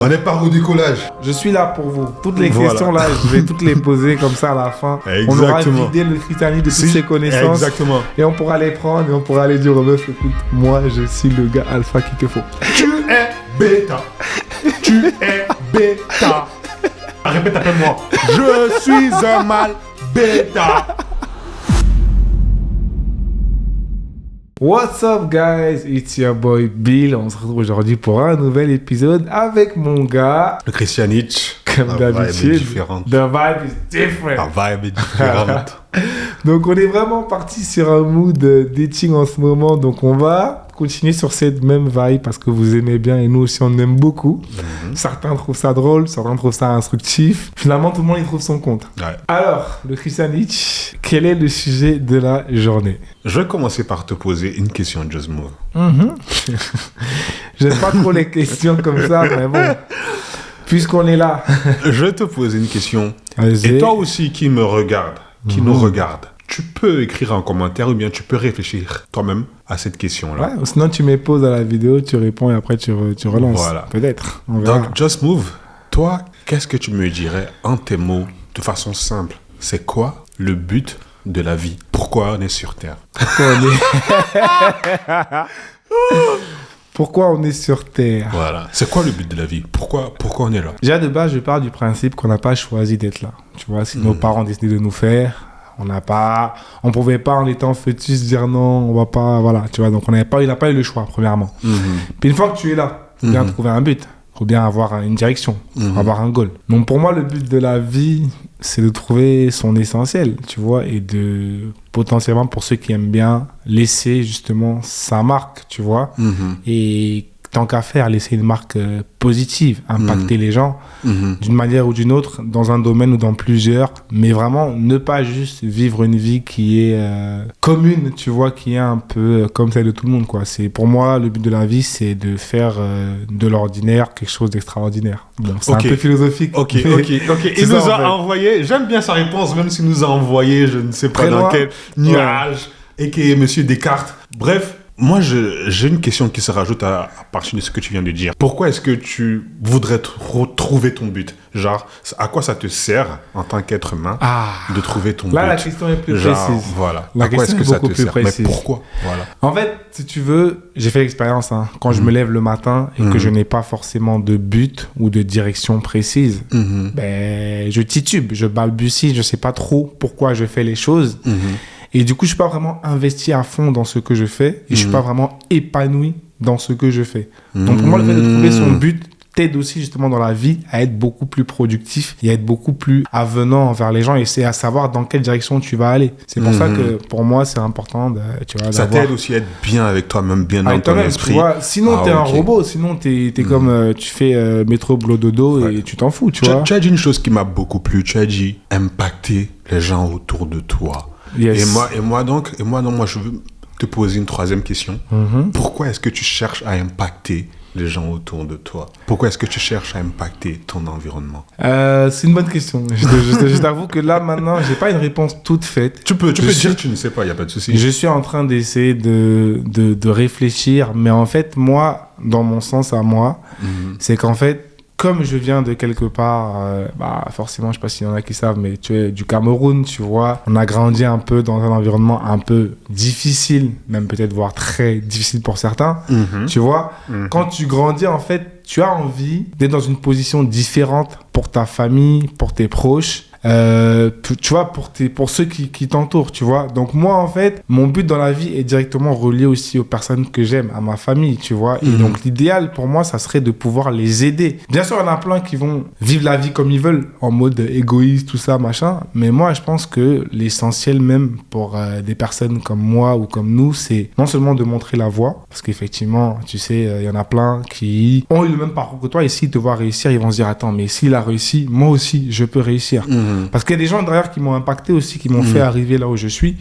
On est pas au décollage. Je suis là pour vous. Toutes les questions là, je vais toutes les poser comme ça à la fin. Exactement. On aura vidé le christianisme de toutes ses connaissances. Exactement. Et on pourra les prendre et on pourra aller dire au meuf, écoute, moi je suis le gars alpha qu'il te faut. Tu es bêta. Tu es bêta. Répète après moi. Je suis un mâle bêta. What's up guys, it's your boy Bill. On se retrouve aujourd'hui pour un nouvel épisode avec mon gars. Le christianisme. Comme d'habitude. Différente. The vibe is different. La vibe est différente. Donc on est vraiment parti sur un mood dating en ce moment. Donc on va continuer sur cette même vibe parce que vous aimez bien et nous aussi on aime beaucoup. Certains trouvent ça drôle, certains trouvent ça instructif. Finalement tout le monde y trouve son compte. Ouais. Alors, le Christianich, quel est le sujet de la journée? Je vais commencer par te poser une question, Just Move. J'aime pas trop les questions comme ça, mais bon, puisqu'on est là. Je vais te poser une question. Vas-y. Et toi aussi qui me regarde, qui nous regarde, tu peux écrire en commentaire ou bien tu peux réfléchir toi-même à cette question-là. Ouais, ou sinon tu mets pause à la vidéo, tu réponds et après tu relances. Voilà. Peut-être. On verra. Donc, Just Move, toi, qu'est-ce que tu me dirais en tes mots, de façon simple? C'est quoi le but de la vie? Pourquoi on est sur Terre? Pourquoi on est sur Terre? Voilà. C'est quoi le but de la vie? Pourquoi on est là? Déjà de base, je pars du principe qu'on n'a pas choisi d'être là. Tu vois, si nos parents décidaient de nous faire, on pouvait pas en étant fœtus dire non, on va pas, voilà, tu vois. Donc il n'a pas eu le choix premièrement. Puis une fois que tu es là, il faut bien trouver un but, il faut bien avoir une direction, avoir un goal. Donc pour moi, le but de la vie, c'est de trouver son essentiel, tu vois, et de potentiellement pour ceux qui aiment bien laisser justement sa marque, tu vois, et tant qu'à faire, laisser une marque positive, impacter les gens d'une manière ou d'une autre, dans un domaine ou dans plusieurs, mais vraiment ne pas juste vivre une vie qui est commune, tu vois, qui est un peu comme celle de tout le monde, quoi. C'est, pour moi, le but de la vie, c'est de faire de l'ordinaire quelque chose d'extraordinaire. Bon, c'est un peu philosophique. Ok. Il nous a envoyé, j'aime bien sa réponse, même s'il nous a envoyé, je ne sais pas Très dans loin. quel nuage, et qui est Monsieur Descartes. Bref. Moi, j'ai une question qui se rajoute à partir de ce que tu viens de dire. Pourquoi est-ce que tu voudrais retrouver ton but? Genre, à quoi ça te sert en tant qu'être humain de trouver ton but? Là, la question est plus Genre, précise. Voilà. La À quoi est-ce question que est beaucoup ça te plus sert? précise. Mais pourquoi? Voilà. En fait, si tu veux, j'ai fait l'expérience. Quand je me lève le matin et que je n'ai pas forcément de but ou de direction précise, ben, je titube, je balbutie, je sais pas trop pourquoi je fais les choses. Et du coup, je suis pas vraiment investi à fond dans ce que je fais et je suis pas vraiment épanoui dans ce que je fais. Donc pour moi, le fait de trouver son but t'aide aussi justement dans la vie à être beaucoup plus productif et à être beaucoup plus avenant envers les gens et c'est à savoir dans quelle direction tu vas aller. C'est pour ça que pour moi, c'est important de, tu vois, ça t'aide aussi à être bien avec toi-même, bien dans ton esprit. Tu vois, sinon, t'es un robot. Sinon, t'es comme tu fais métro, boulot, dodo et tu t'en fous, tu vois. Tu as dit une chose qui m'a beaucoup plu. Tu as dit impacter les gens autour de toi. Yes. Et moi, je veux te poser une troisième question. Pourquoi est-ce que tu cherches à impacter les gens autour de toi? Pourquoi est-ce que tu cherches à impacter ton environnement? C'est une bonne question. Je t'avoue que là, maintenant, j'ai pas une réponse toute faite. Tu peux dire que tu ne sais pas, il n'y a pas de souci. Je suis en train d'essayer de réfléchir, mais en fait, moi, dans mon sens à moi, c'est qu'en fait, comme je viens de quelque part, forcément, je sais pas s'il y en a qui savent, mais tu es du Cameroun, tu vois. On a grandi un peu dans un environnement un peu difficile, même peut-être voire très difficile pour certains, tu vois. Quand tu grandis, en fait, tu as envie d'être dans une position différente pour ta famille, pour tes proches. Tu vois, pour ceux qui t'entourent, tu vois. Donc moi, en fait, mon but dans la vie est directement relié aussi aux personnes que j'aime, à ma famille, tu vois. Et donc l'idéal pour moi, ça serait de pouvoir les aider. Bien sûr, il y en a plein qui vont vivre la vie comme ils veulent, en mode égoïste, tout ça, machin. Mais moi, je pense que l'essentiel même pour des personnes comme moi ou comme nous, c'est non seulement de montrer la voie, parce qu'effectivement, tu sais, il y en a plein qui ont eu le même parcours que toi, et s'ils te voient réussir, ils vont se dire, attends, mais s'il a réussi, moi aussi, je peux réussir. Parce qu'il y a des gens derrière qui m'ont impacté aussi, qui m'ont fait arriver là où je suis.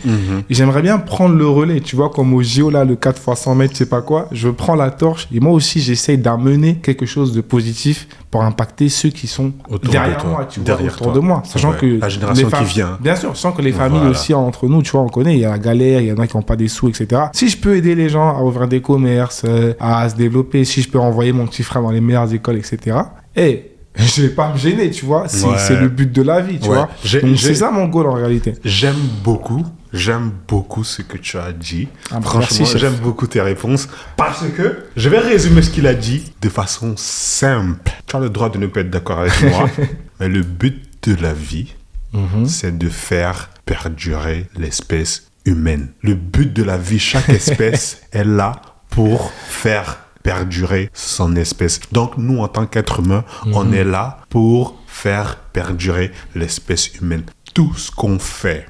Et j'aimerais bien prendre le relais, tu vois, comme au JO, là, le 4x100 mètres, je sais pas quoi. Je prends la torche et moi aussi, j'essaye d'amener quelque chose de positif pour impacter ceux qui sont derrière moi, tu vois, autour de moi. Sachant que la génération qui vient. Bien sûr, sachant que les familles aussi, entre nous, tu vois, on connaît, il y a la galère, il y en a qui n'ont pas des sous, etc. Si je peux aider les gens à ouvrir des commerces, à se développer, si je peux envoyer mon petit frère dans les meilleures écoles, etc., je vais pas me gêner, tu vois. C'est le but de la vie, tu vois. Donc, c'est ça mon goal en réalité. J'aime beaucoup ce que tu as dit. Franchement, merci, j'aime beaucoup tes réponses parce que je vais résumer ce qu'il a dit de façon simple. Tu as le droit de ne pas être d'accord avec moi, mais le but de la vie, c'est de faire perdurer l'espèce humaine. Le but de la vie, chaque espèce est là pour faire perdurer son espèce. Donc, nous, en tant qu'êtres humains, on est là pour faire perdurer l'espèce humaine. Tout ce qu'on fait.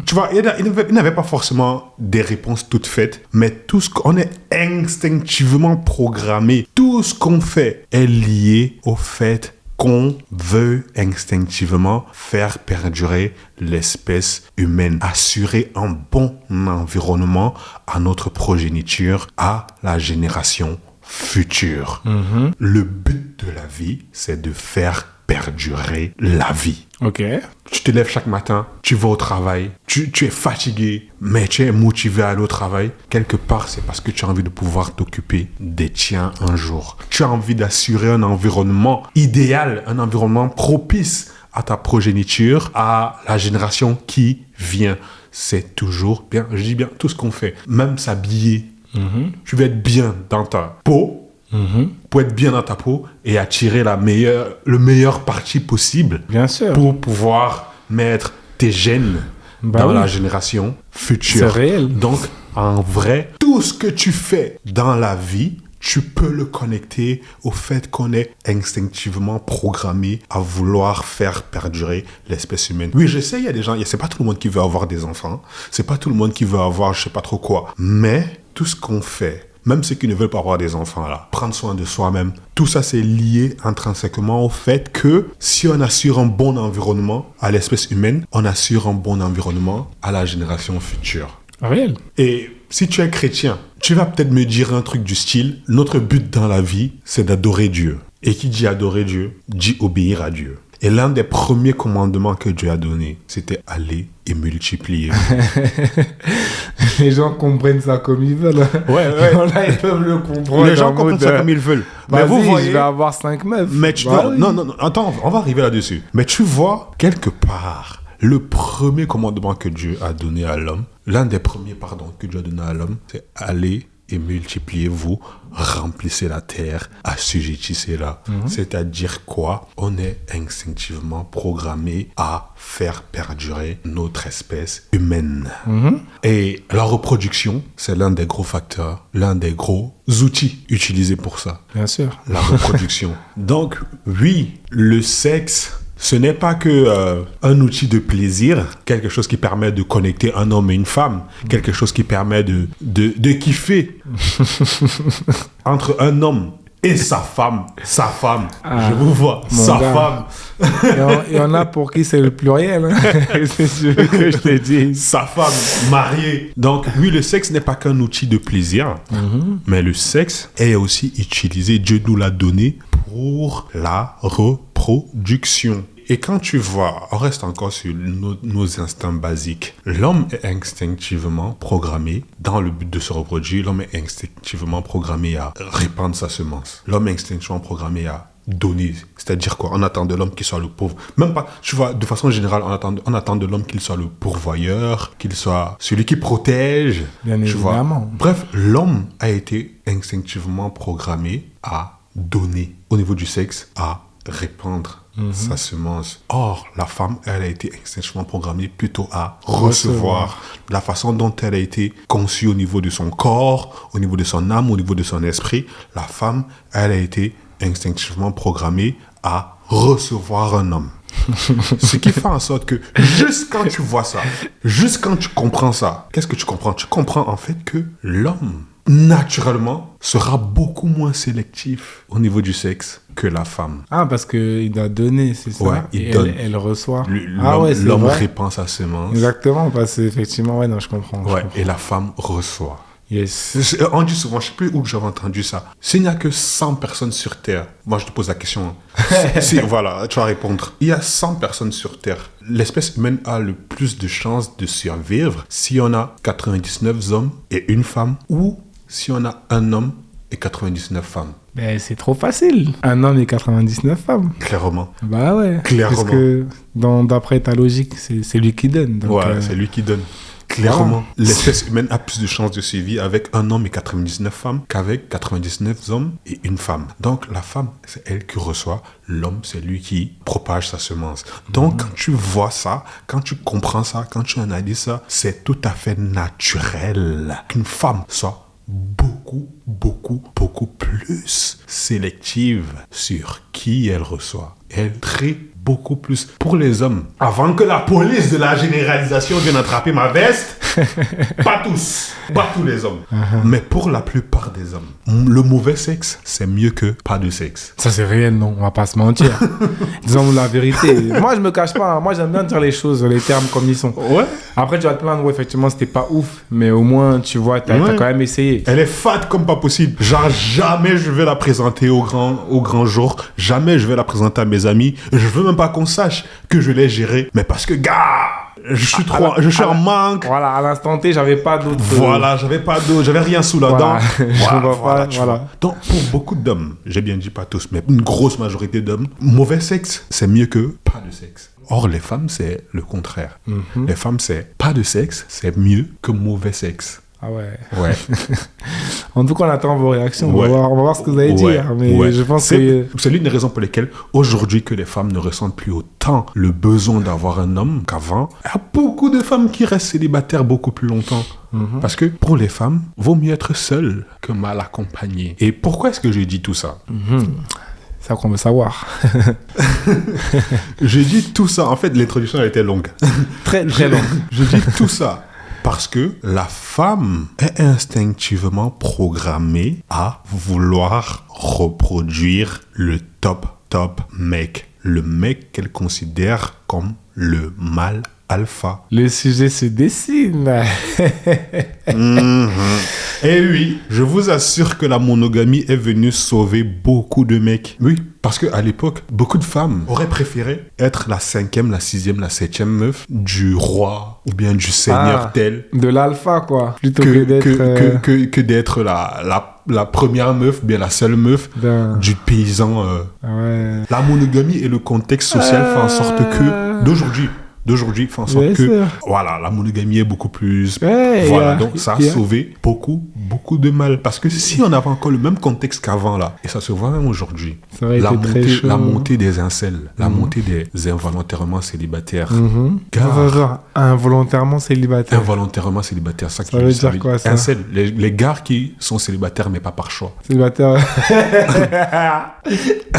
Tu vois, il n'avait pas forcément des réponses toutes faites, mais tout ce qu'on est instinctivement programmé, tout ce qu'on fait est lié au fait qu'on veut instinctivement faire perdurer l'espèce humaine, assurer un bon environnement à notre progéniture, à la génération future. Le but de la vie, c'est de faire perdurer la vie. Ok. Tu te lèves chaque matin, tu vas au travail, tu es fatigué, mais tu es motivé à aller au travail. Quelque part, c'est parce que tu as envie de pouvoir t'occuper des tiens un jour. Tu as envie d'assurer un environnement idéal, un environnement propice à ta progéniture, à la génération qui vient. C'est toujours bien, je dis bien, tout ce qu'on fait, même s'habiller. Tu veux être bien dans ta peau, pour être bien dans ta peau et attirer le meilleur parti possible. Bien sûr. Pour pouvoir mettre tes gènes dans la génération future. C'est réel. Donc, en vrai, tout ce que tu fais dans la vie, tu peux le connecter au fait qu'on est instinctivement programmé à vouloir faire perdurer l'espèce humaine. Oui, je sais, il y a des gens, c'est pas tout le monde qui veut avoir des enfants, c'est pas tout le monde qui veut avoir je sais pas trop quoi, mais tout ce qu'on fait, même ceux qui ne veulent pas avoir des enfants, là, prendre soin de soi-même, tout ça c'est lié intrinsèquement au fait que si on assure un bon environnement à l'espèce humaine, on assure un bon environnement à la génération future. Réel. Et si tu es chrétien, tu vas peut-être me dire un truc du style, notre but dans la vie, c'est d'adorer Dieu. Et qui dit adorer Dieu, dit obéir à Dieu. Et l'un des premiers commandements que Dieu a donné, c'était aller et multiplier. Les gens comprennent ça comme ils veulent. Ouais. Là, ils peuvent le comprendre. Les gens comprennent ça comme ils veulent. Mais vous voyez, je vais avoir 5 meufs. Mais tu vois, non, attends, on va arriver là-dessus. Mais tu vois, quelque part, le premier commandement que Dieu a donné à l'homme, l'un des premiers, que Dieu a donné à l'homme, c'est aller et multipliez-vous, remplissez la terre, assujettissez-la. C'est-à-dire quoi? On est instinctivement programmé à faire perdurer notre espèce humaine. Et la reproduction, c'est l'un des gros facteurs, l'un des gros outils utilisés pour ça. Bien sûr. La reproduction. Donc, oui, le sexe, ce n'est pas que un outil de plaisir, quelque chose qui permet de connecter un homme et une femme, quelque chose qui permet de kiffer entre un homme et sa femme, je vous vois, sa femme. Il y en a pour qui c'est le pluriel, hein. C'est ce que je te dis. Sa femme mariée. Donc oui, le sexe n'est pas qu'un outil de plaisir, mais le sexe est aussi utilisé, Dieu nous l'a donné pour la reproduction. Et quand tu vois, on reste encore sur nos instincts basiques. L'homme est instinctivement programmé, dans le but de se reproduire, l'homme est instinctivement programmé à répandre sa semence. L'homme est instinctivement programmé à donner. C'est-à-dire quoi? On attend de l'homme qu'il soit le pauvre. Même pas, tu vois, de façon générale, on attend de l'homme qu'il soit le pourvoyeur, qu'il soit celui qui protège. Bien tu évidemment. Vois. Bref, l'homme a été instinctivement programmé à donner au niveau du sexe, à répandre sa semence. Or, la femme, elle a été instinctivement programmée plutôt à recevoir. La façon dont elle a été conçue au niveau de son corps, au niveau de son âme, au niveau de son esprit, la femme, elle a été instinctivement programmée à recevoir un homme. Ce qui fait en sorte que juste quand tu vois ça, juste quand tu comprends ça, qu'est-ce que tu comprends? Tu comprends en fait que l'homme, naturellement, sera beaucoup moins sélectif au niveau du sexe que la femme. Ah, parce qu'il doit donner, c'est ça? Ouais, il donne. Elle reçoit. L'homme répand sa semence. Exactement, parce qu'effectivement, ouais, non, je comprends. Et la femme reçoit. Yes. On dit souvent, je ne sais plus où j'avais entendu ça. S'il n'y a que 100 personnes sur Terre, moi je te pose la question. Voilà, tu vas répondre. Il y a 100 personnes sur Terre. L'espèce humaine a le plus de chances de survivre si on a 99 hommes et une femme, ou si on a un homme et 99 femmes. Ben, c'est trop facile. Un homme et 99 femmes. Clairement. Bah ouais. Clairement. Parce que d'après ta logique, c'est lui qui donne. Donc, Ouais, c'est lui qui donne. Clairement, l'espèce humaine a plus de chances de survie avec un homme et 99 femmes qu'avec 99 hommes et une femme. Donc, la femme, c'est elle qui reçoit. L'homme, c'est lui qui propage sa semence. Donc, quand tu vois ça, quand tu comprends ça, quand tu analyses ça, c'est tout à fait naturel qu'une femme soit beaucoup plus sélective sur qui elle reçoit. Elle trie beaucoup plus. Pour les hommes, avant que la police de la généralisation vienne attraper ma veste, pas tous les hommes, mais pour la plupart des hommes, le mauvais sexe, c'est mieux que pas de sexe. Ça, c'est réel, non? On va pas se mentir. Disons la vérité. Moi, je me cache pas. Moi, j'aime bien dire les choses, les termes comme ils sont. Ouais. Après, tu vas te plaindre où effectivement, c'était pas ouf. Mais au moins, tu vois, t'as quand même essayé. Elle est fat comme pas possible. Genre, jamais je vais la présenter au grand jour. Jamais je vais la présenter à mes amis. Je veux même pas qu'on sache que je l'ai gérée. Mais parce que, gars, je suis en manque. Voilà, à l'instant T, j'avais pas d'autre. Voilà, j'avais rien sous la dent. Voilà. Donc, pour beaucoup d'hommes, j'ai bien dit pas tous, mais une grosse majorité d'hommes, mauvais sexe, c'est mieux que pas de sexe. Or, les femmes, c'est le contraire. Les femmes, c'est pas de sexe, c'est mieux que mauvais sexe. Ah ouais. Ouais. En tout cas, on attend vos réactions. Ouais. On va voir ce que vous allez dire. Mais je pense que c'est l'une des raisons pour lesquelles aujourd'hui que les femmes ne ressentent plus autant le besoin d'avoir un homme qu'avant. Il y a beaucoup de femmes qui restent célibataires beaucoup plus longtemps. Parce que pour les femmes, vaut mieux être seule que mal accompagnée. Et pourquoi est-ce que je dis tout ça? C'est ça qu'on veut savoir. Je dis tout ça. En fait, l'introduction elle était longue. Très, très longue. Je dis tout ça parce que la femme est instinctivement programmée à vouloir reproduire le top mec. Le mec qu'elle considère comme le mâle alpha. Le sujet se dessine. Et oui, je vous assure que la monogamie est venue sauver beaucoup de mecs. Oui, parce qu'à l'époque, beaucoup de femmes auraient préféré être la 5e, la 6e, la 7e meuf du roi ou bien du seigneur tel. De l'alpha, quoi. Plutôt que d'être la première meuf, bien la seule meuf du paysan. Ouais. La monogamie et le contexte social font en sorte que d'aujourd'hui fait en sorte que voilà, la monogamie est beaucoup plus donc ça a sauvé beaucoup de mal, parce que si on avait encore le même contexte qu'avant là, et ça se voit même aujourd'hui, la montée des incels, la montée des involontairement célibataires. Involontairement célibataire, ça veut dire quoi ça? Incel, les gars qui sont célibataires mais pas par choix. Célibataire.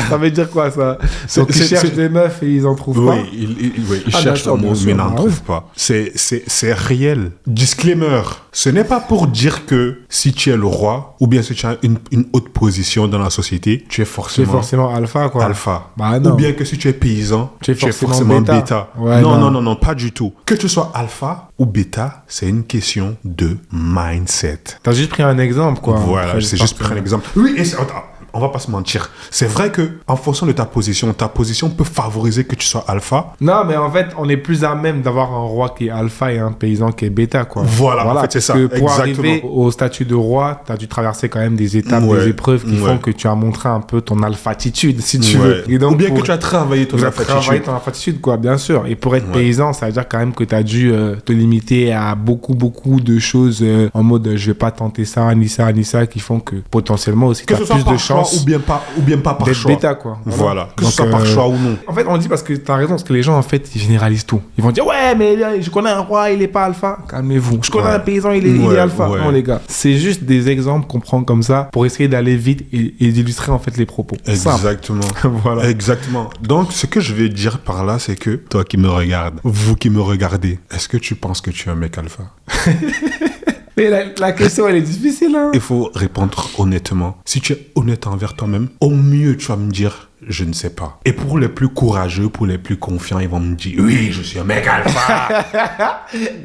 Ça veut dire quoi ça? Donc ils cherchent des meufs et ils en trouvent pas. Ils cherchent l'amour mais n'en trouvent pas. C'est réel. Disclaimer, ce n'est pas pour dire que si tu es le roi ou bien si tu as une haute position dans la société, tu es forcément alpha, quoi. Bah, non. Ou bien que si tu es paysan, tu es forcément bêta. Ouais, non, pas du tout. Que tu sois alpha ou bêta, c'est une question de mindset. T'as juste pris un exemple, quoi. Voilà, c'est juste pris un exemple. Oui, et on va pas se mentir. C'est vrai que en fonction de ta position peut favoriser que tu sois alpha. Non, mais en fait, on est plus à même d'avoir un roi qui est alpha et un paysan qui est bêta, quoi. Voilà, en fait, c'est ça. Parce que pour arriver au statut de roi, tu as dû traverser quand même des étapes, des épreuves qui font que tu as montré un peu ton alphatitude, si tu veux. Et donc, ou bien que tu as travaillé ton alphatitude, quoi, bien sûr. Et pour être paysan, ça veut dire quand même que tu as dû te limiter à beaucoup de choses en mode je vais pas tenter ça, ni ça, qui font que potentiellement aussi tu as plus de chances ou bien pas par choix. Bêta, quoi. Voilà. Que ce soit par choix ou non. En fait, on dit parce que t'as raison, parce que les gens, en fait, ils généralisent tout. Ils vont dire, ouais, mais je connais un roi, il est pas alpha. Calmez-vous. Je connais un paysan, il est alpha. Non, les gars. C'est juste des exemples qu'on prend comme ça pour essayer d'aller vite et d'illustrer, en fait, les propos. Exactement. Voilà. Exactement. Donc, ce que je vais dire par là, c'est que toi qui me regardes, vous qui me regardez, est-ce que tu penses que tu es un mec alpha? Mais la question, elle est difficile, hein. Il faut répondre honnêtement. Si tu es honnête envers toi-même, au mieux, tu vas me dire, je ne sais pas. Et pour les plus courageux, pour les plus confiants, ils vont me dire, oui, je suis un mec alpha.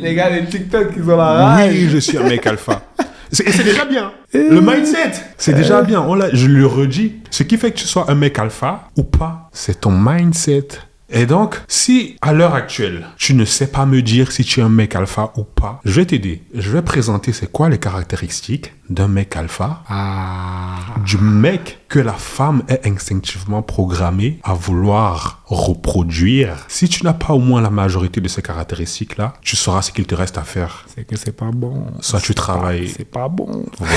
Les gars, les TikTok, ils ont la rage. Oui, je suis un mec alpha. Et c'est déjà bien. Le mindset, c'est déjà bien. Je le redis. Ce qui fait que tu sois un mec alpha ou pas, c'est ton mindset. Et donc, si à l'heure actuelle, tu ne sais pas me dire si tu es un mec alpha ou pas, je vais t'aider. Je vais présenter c'est quoi les caractéristiques d'un mec alpha, du mec que la femme est instinctivement programmée à vouloir reproduire. Si tu n'as pas au moins la majorité de ces caractéristiques-là, tu sauras ce qu'il te reste à faire. C'est que c'est pas bon. Soit tu travailles. C'est pas bon. Voilà.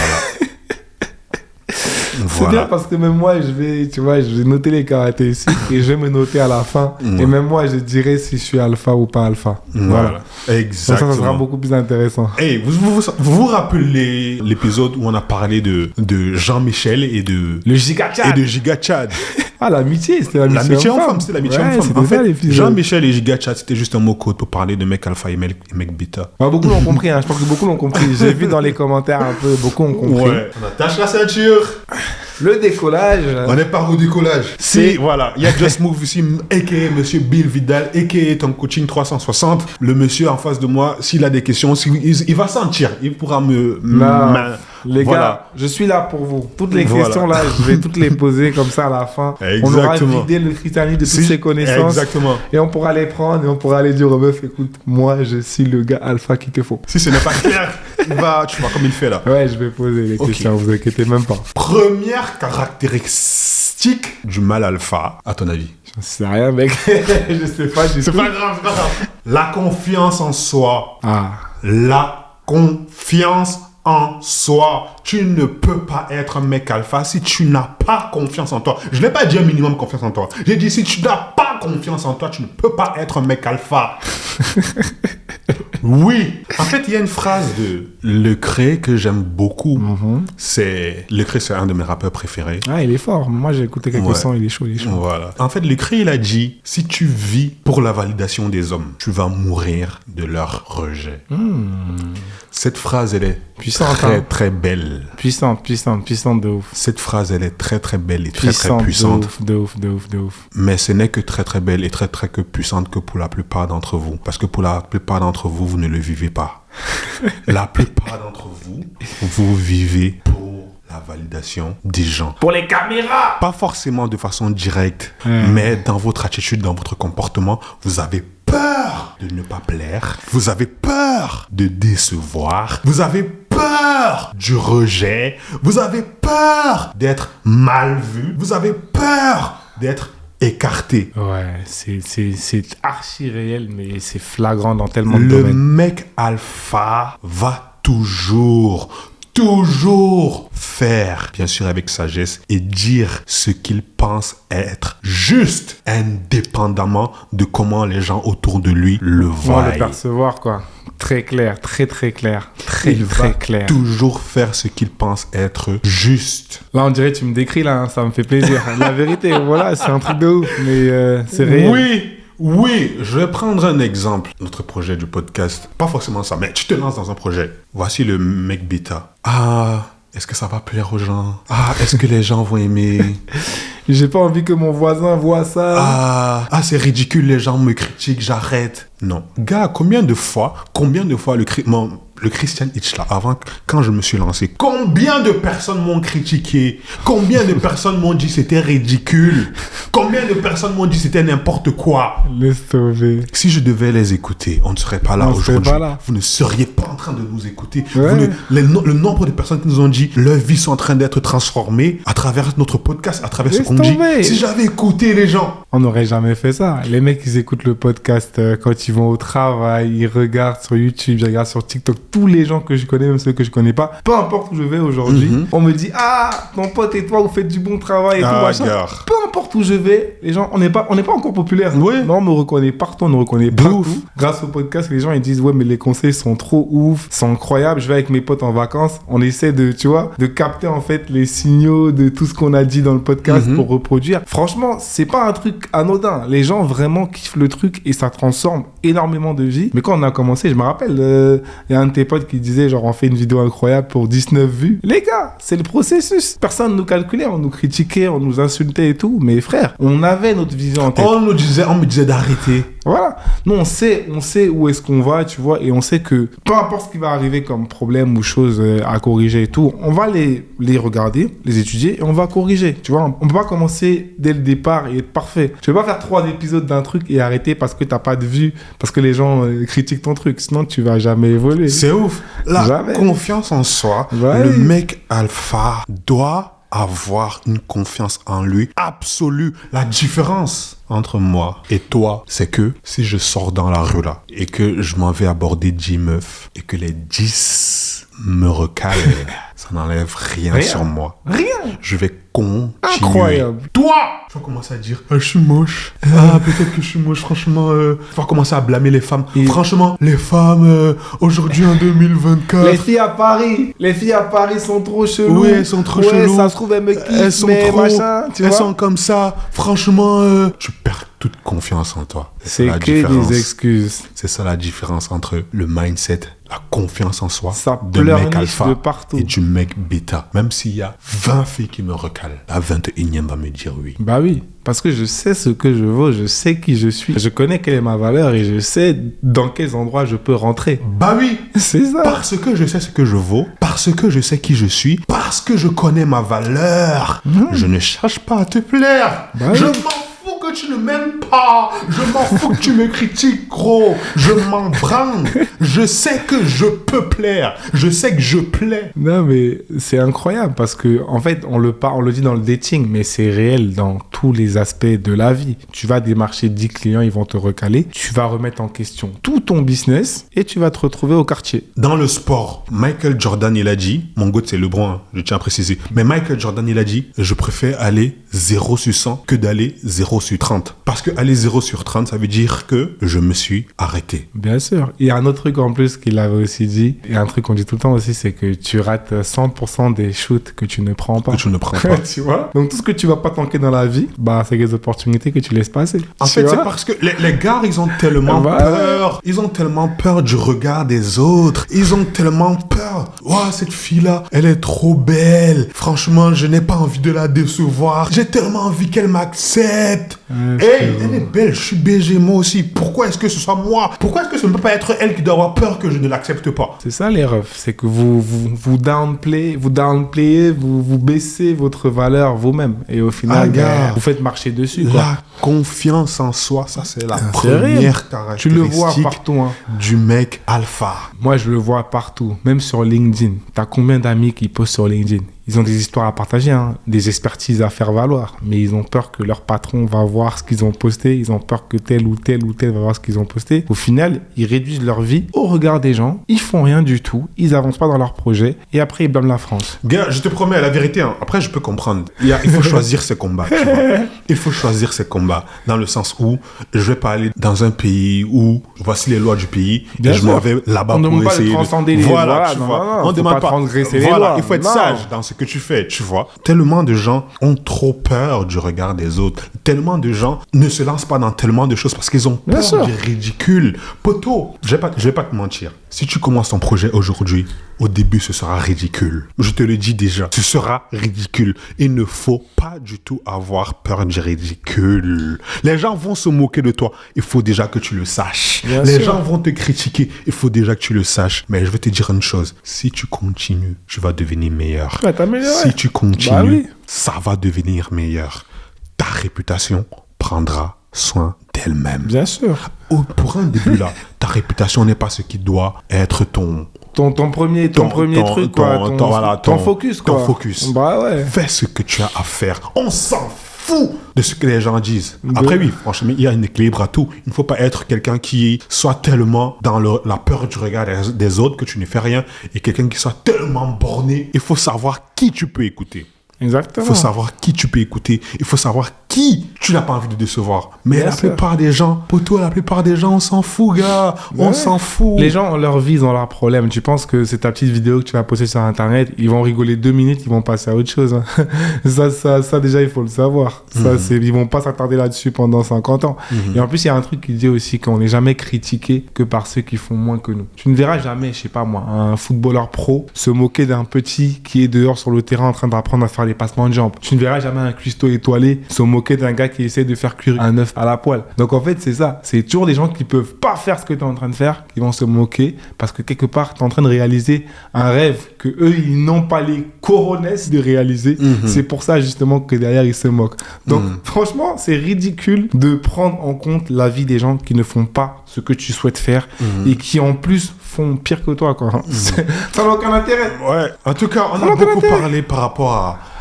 C'est bien parce que même moi, je vais noter les caractéristiques et je vais me noter à la fin. Et même moi, je dirai si je suis alpha ou pas alpha. Voilà. Exactement. Ça sera beaucoup plus intéressant. Hey, vous rappelez l'épisode où on a parlé de Jean-Michel et de... Le Giga Chad. Et de Giga Chad. Ah, l'amitié, c'était l'amitié homme-femme. C'était l'amitié homme-femme. En fait, l'épisode. Jean-Michel et Giga Chad, c'était juste un mot code pour parler de mec alpha et mec bêta. Beaucoup l'ont compris, hein. Je pense que beaucoup l'ont compris. J'ai vu dans les commentaires un peu, beaucoup ont compris. Ouais. On attache la ceinture. Le décollage. On n'est pas au décollage. Si, voilà. Il y a Just Move ici, a.k.a. Monsieur Bill Vidal, a.k.a. ton coaching 360. Le monsieur en face de moi, s'il a des questions, il va sentir. Il pourra me... Les gars, je suis là pour vous. Toutes les questions là, je vais toutes les poser comme ça à la fin. Exactement. On aura vidé le christianisme de toutes ses connaissances. Exactement. Et on pourra les prendre et on pourra aller dire aux meufs, écoute, moi je suis le gars alpha qu'il te faut. Si ce n'est pas clair, tu vois comme il fait là. Ouais, je vais poser les questions, vous inquiétez même pas. Première caractéristique du mâle alpha, à ton avis? J'en sais rien, mec. Je sais pas. C'est pas grave, c'est pas grave. La confiance en soi. La confiance en soi. Tu ne peux pas être un mec alpha si tu n'as pas confiance en toi. Je n'ai pas dit un minimum confiance en toi. J'ai dit si tu n'as pas confiance en toi, tu ne peux pas être un mec alpha. Oui. En fait, il y a une phrase de Lecrae que j'aime beaucoup. Lecrae, c'est un de mes rappeurs préférés. Ah, il est fort. Moi, j'ai écouté quelques sons, il est chaud, Voilà. En fait, Lecrae, il a dit, si tu vis pour la validation des hommes, tu vas mourir de leur rejet. Cette phrase, elle est puissante, très belle. Puissante de ouf. Cette phrase, elle est très belle et très puissante. De ouf. Mais ce n'est que très belle et très que puissante que pour la plupart d'entre vous. Parce que pour la plupart d'entre vous, vous ne le vivez pas. La plupart d'entre vous, vous vivez pour la validation des gens. Pour les caméras. Pas forcément de façon directe, mais dans votre attitude, dans votre comportement, vous avez peur de ne pas plaire. Vous avez peur de décevoir. Vous avez peur du rejet. Vous avez peur d'être mal vu. Vous avez peur d'être écarté. Ouais, c'est archi réel, mais c'est flagrant dans tellement de domaines. Le mec alpha va toujours faire, bien sûr avec sagesse, et dire ce qu'il pense être juste, indépendamment de comment les gens autour de lui le voient. Le percevoir, quoi. Très clair, très clair. Il va toujours faire ce qu'il pense être juste. Là, on dirait que tu me décris, là, hein, ça me fait plaisir. La vérité, voilà, c'est un truc de ouf, mais c'est réel. Oui, je vais prendre un exemple. Notre projet du podcast, pas forcément ça, mais tu te lances dans un projet. Voici le mec bêta. Ah, est-ce que ça va plaire aux gens? Ah, est-ce que les gens vont aimer? J'ai pas envie que mon voisin voit ça. Ah, c'est ridicule, les gens me critiquent, j'arrête. Non. Gars, combien de fois le Christian Hitch là, avant, quand je me suis lancé, combien de personnes m'ont critiqué? Combien de personnes m'ont dit c'était ridicule? Combien de personnes m'ont dit c'était n'importe quoi? Laisse tomber. Si je devais les écouter, on ne serait pas là aujourd'hui. Vous ne seriez pas en train de nous écouter. Ouais. Le nombre de personnes qui nous ont dit leurs vies sont en train d'être transformées à travers notre podcast, à travers ce qu'on dit. Si j'avais écouté les gens, on n'aurait jamais fait ça. Les mecs, ils écoutent le podcast quand ils vont au travail, ils regardent sur YouTube, ils regardent sur TikTok. Tous les gens que je connais, même ceux que je connais pas, peu importe où je vais aujourd'hui, on me dit ton pote et toi, vous faites du bon travail et tout machin. Peu importe où je vais, les gens, on n'est pas encore populaire. Ouais. Non, on me reconnaît partout, on me reconnaît partout. Grâce au podcast, les gens ils disent ouais, mais les conseils sont trop ouf, sont incroyables. Je vais avec mes potes en vacances, on essaie de capter en fait les signaux de tout ce qu'on a dit dans le podcast pour reproduire. Franchement, c'est pas un truc anodin. Les gens vraiment kiffent le truc et ça transforme énormément de vie. Mais quand on a commencé, je me rappelle, il y a un de tes potes qui disait genre on fait une vidéo incroyable pour 19 vues. Les gars, c'est le processus. Personne nous calculait, on nous critiquait, on nous insultait et tout. Mais frère, on avait notre vision en tête. On me disait d'arrêter. Voilà. Nous, on sait où est-ce qu'on va, tu vois, et on sait que peu importe ce qui va arriver comme problème ou chose à corriger et tout, on va les regarder, les étudier, et on va corriger, tu vois. On peut pas commencer dès le départ et être parfait. Tu peux pas faire 3 épisodes d'un truc et arrêter parce que t'as pas de vue, parce que les gens critiquent ton truc, sinon tu vas jamais évoluer. C'est ouf. La Jamais. confiance en soi, Ouais. le mec alpha doit avoir une confiance en lui absolue. La différence entre moi et toi, c'est que si je sors dans la rue là et que je m'en vais aborder 10 meufs et que les 10 me recalent, ça n'enlève rien sur moi. Rien. Je vais continuer. Incroyable. Toi, tu vas commencer à dire je suis moche. Ah, peut-être que je suis moche. Franchement, tu vas commencer à blâmer les femmes. Et- Franchement, les femmes, aujourd'hui en 2024. Les filles à Paris sont trop cheloues. Oui, elles sont trop cheloues. Ça se trouve, elles me kiffent, Elles sont mais trop, machin, tu elles vois. sont comme ça. Franchement, tu perds toute confiance en toi. C'est la que différence. des excuses. C'est ça la différence entre le mindset, la confiance en soi Ça de mec pleurniche alpha de partout. et du mec bêta. Même s'il y a 20 filles qui me recalent, la 21e va me dire oui. Bah oui, parce que je sais ce que je vaux, je sais qui je suis, je connais quelle est ma valeur et je sais dans quels endroits je peux rentrer. Bah oui, C'est ça. parce que je sais ce que je vaux, parce que je sais qui je suis, parce que je connais ma valeur. Je ne cherche pas à te plaire. Bah Je oui. m'en fous que tu ne m'aimes pas. Je m'en fous que tu me critiques, gros. Je m'en branle. Je sais que je peux plaire. Je sais que je plais. Non mais c'est incroyable parce que en fait on le dit dans le dating mais c'est réel dans tous les aspects de la vie. Tu vas démarcher 10 clients, ils vont te recaler, tu vas remettre en question tout ton business et tu vas te retrouver au quartier. Dans le sport, Michael Jordan, il a dit, mon goût c'est LeBron, hein, je tiens à préciser, mais Michael Jordan, il a dit, je préfère aller 0 sur 100 que d'aller 0 sur 30. Parce que aller 0 sur 30, ça veut dire que je me suis arrêté. Bien sûr. Il y a un autre truc en plus qu'il avait aussi dit, et un truc qu'on dit tout le temps aussi, c'est que tu rates 100% des shoots que tu ne prends pas. Que tu ne prends pas. Tu vois. Donc tout ce que tu vas pas tanker dans la vie, bah c'est des opportunités que tu laisses passer. En Tu fait, c'est vois. parce que les gars, ils ont tellement Ouais. peur. Ils ont tellement peur du regard des autres. Ils ont tellement peur. Ouah, cette fille-là, elle est trop belle. Franchement, je n'ai pas envie de la décevoir. J'ai tellement envie qu'elle m'accepte. Hey, elle est belle. Je suis BG, moi aussi. Pourquoi est-ce que ce soit moi? Pourquoi est-ce que ce ne peut pas être elle qui doit avoir peur que je ne l'accepte pas? C'est ça les refs, c'est que vous downplayez, vous baissez votre valeur vous-même et au final gars. vous faites marcher dessus quoi. La confiance en soi, ça c'est la C'est réel. première Tu caractéristique le vois partout hein. du mec alpha. Moi je le vois partout, même sur LinkedIn. T'as combien d'amis qui postent sur LinkedIn? Ils ont des histoires à partager, hein, des expertises à faire valoir, mais ils ont peur que leur patron va voir ce qu'ils ont posté, ils ont peur que tel ou tel va voir ce qu'ils ont posté. Au final, ils réduisent leur vie au regard des gens, ils font rien du tout, ils avancent pas dans leur projet, et après ils blâment la France. Gars, je te promets, la vérité, hein, après je peux comprendre. Il faut choisir ses combats, tu vois. Il faut choisir ses combats, dans le sens où je vais pas aller dans un pays où voici les lois du pays, Bien et je m'en sûr. vais là-bas On pour demande pas de essayer transcender les Voilà, lois, tu non, vois. non, non, On faut demande pas pas transgresser les voilà, lois. il faut être Non. sage dans ce que tu fais, tu vois. Tellement de gens ont trop peur du regard des autres. Tellement de gens ne se lancent pas dans tellement de choses parce qu'ils ont Bien peur sûr. du ridicule. Poto, je vais pas te mentir. Si tu commences ton projet aujourd'hui, au début, ce sera ridicule. Je te le dis déjà, ce sera ridicule. Il ne faut pas du tout avoir peur du ridicule. Les gens vont se moquer de toi. Il faut déjà que tu le saches. Bien Les sûr. gens vont te critiquer. Il faut déjà que tu le saches. Mais je vais te dire une chose. Si tu continues, tu vas devenir meilleur. Tu vas t'améliorer. Si tu continues, Bah oui. ça va devenir meilleur. Ta réputation prendra soin d'elle-même. Bien sûr. Pour un début là, ta réputation n'est pas ce qui doit être ton Ton premier truc, quoi. Ton focus, quoi. Ton focus. Bah ouais. Fais ce que tu as à faire. On s'en fout de ce que les gens disent. De- Après, oui, franchement, il y a un équilibre à tout. Il ne faut pas être quelqu'un qui soit tellement dans la peur du regard des autres que tu ne fais rien et quelqu'un qui soit tellement borné. Il faut savoir qui tu peux écouter. Il Exactement. faut savoir qui tu peux écouter. Il faut savoir qui tu n'as pas envie de décevoir. Mais Bien la sûr. plupart des gens, poto, la plupart des gens, on s'en fout, gars. On Ouais. s'en fout. Les gens ont leur vie, ils ont leurs problèmes. Tu penses que c'est ta petite vidéo que tu vas poster sur Internet, ils vont rigoler 2 minutes, ils vont passer à autre chose. hein. ça déjà, il faut le savoir. Ils vont pas s'attarder là-dessus pendant 50 ans. Et en plus, il y a un truc qui dit aussi qu'on n'est jamais critiqué que par ceux qui font moins que nous. Tu ne verras jamais, je sais pas moi, un footballeur pro se moquer d'un petit qui est dehors sur le terrain en train d'apprendre à faire les passements de jambes. Tu ne verras jamais un cuistot étoilé se moquer moquer d'un gars qui essaie de faire cuire un œuf à la poêle. Donc en fait, c'est ça. C'est toujours des gens qui peuvent pas faire ce que tu es en train de faire, qui vont se moquer parce que quelque part, tu es en train de réaliser un rêve que eux, ils n'ont pas les coronesses de réaliser. C'est pour ça justement que derrière, ils se moquent. Donc franchement, c'est ridicule de prendre en compte la vie des gens qui ne font pas ce que tu souhaites faire et qui en plus font pire que toi, quoi. Ça n'a aucun intérêt. Ouais. En tout cas, on a beaucoup parlé par rapport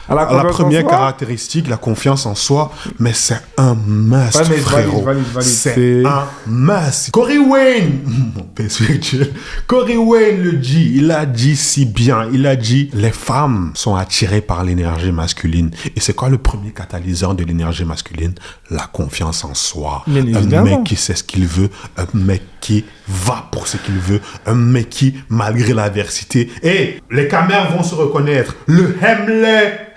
à la première caractéristique, la confiance en soi, mais c'est un must, Ouais, mais frérot. valide. C'est un must. Corey Wayne, mon père spirituel, Corey Wayne le dit, il a dit si bien, il a dit, les femmes sont attirées par l'énergie masculine. Et c'est quoi le premier catalyseur de l'énergie masculine? La confiance en soi. Bien Un évidemment. mec qui sait ce qu'il veut, un mec qui va pour ce qu'il veut, un mec qui, malgré l'adversité, et les caméras vont se reconnaître, le Hemley,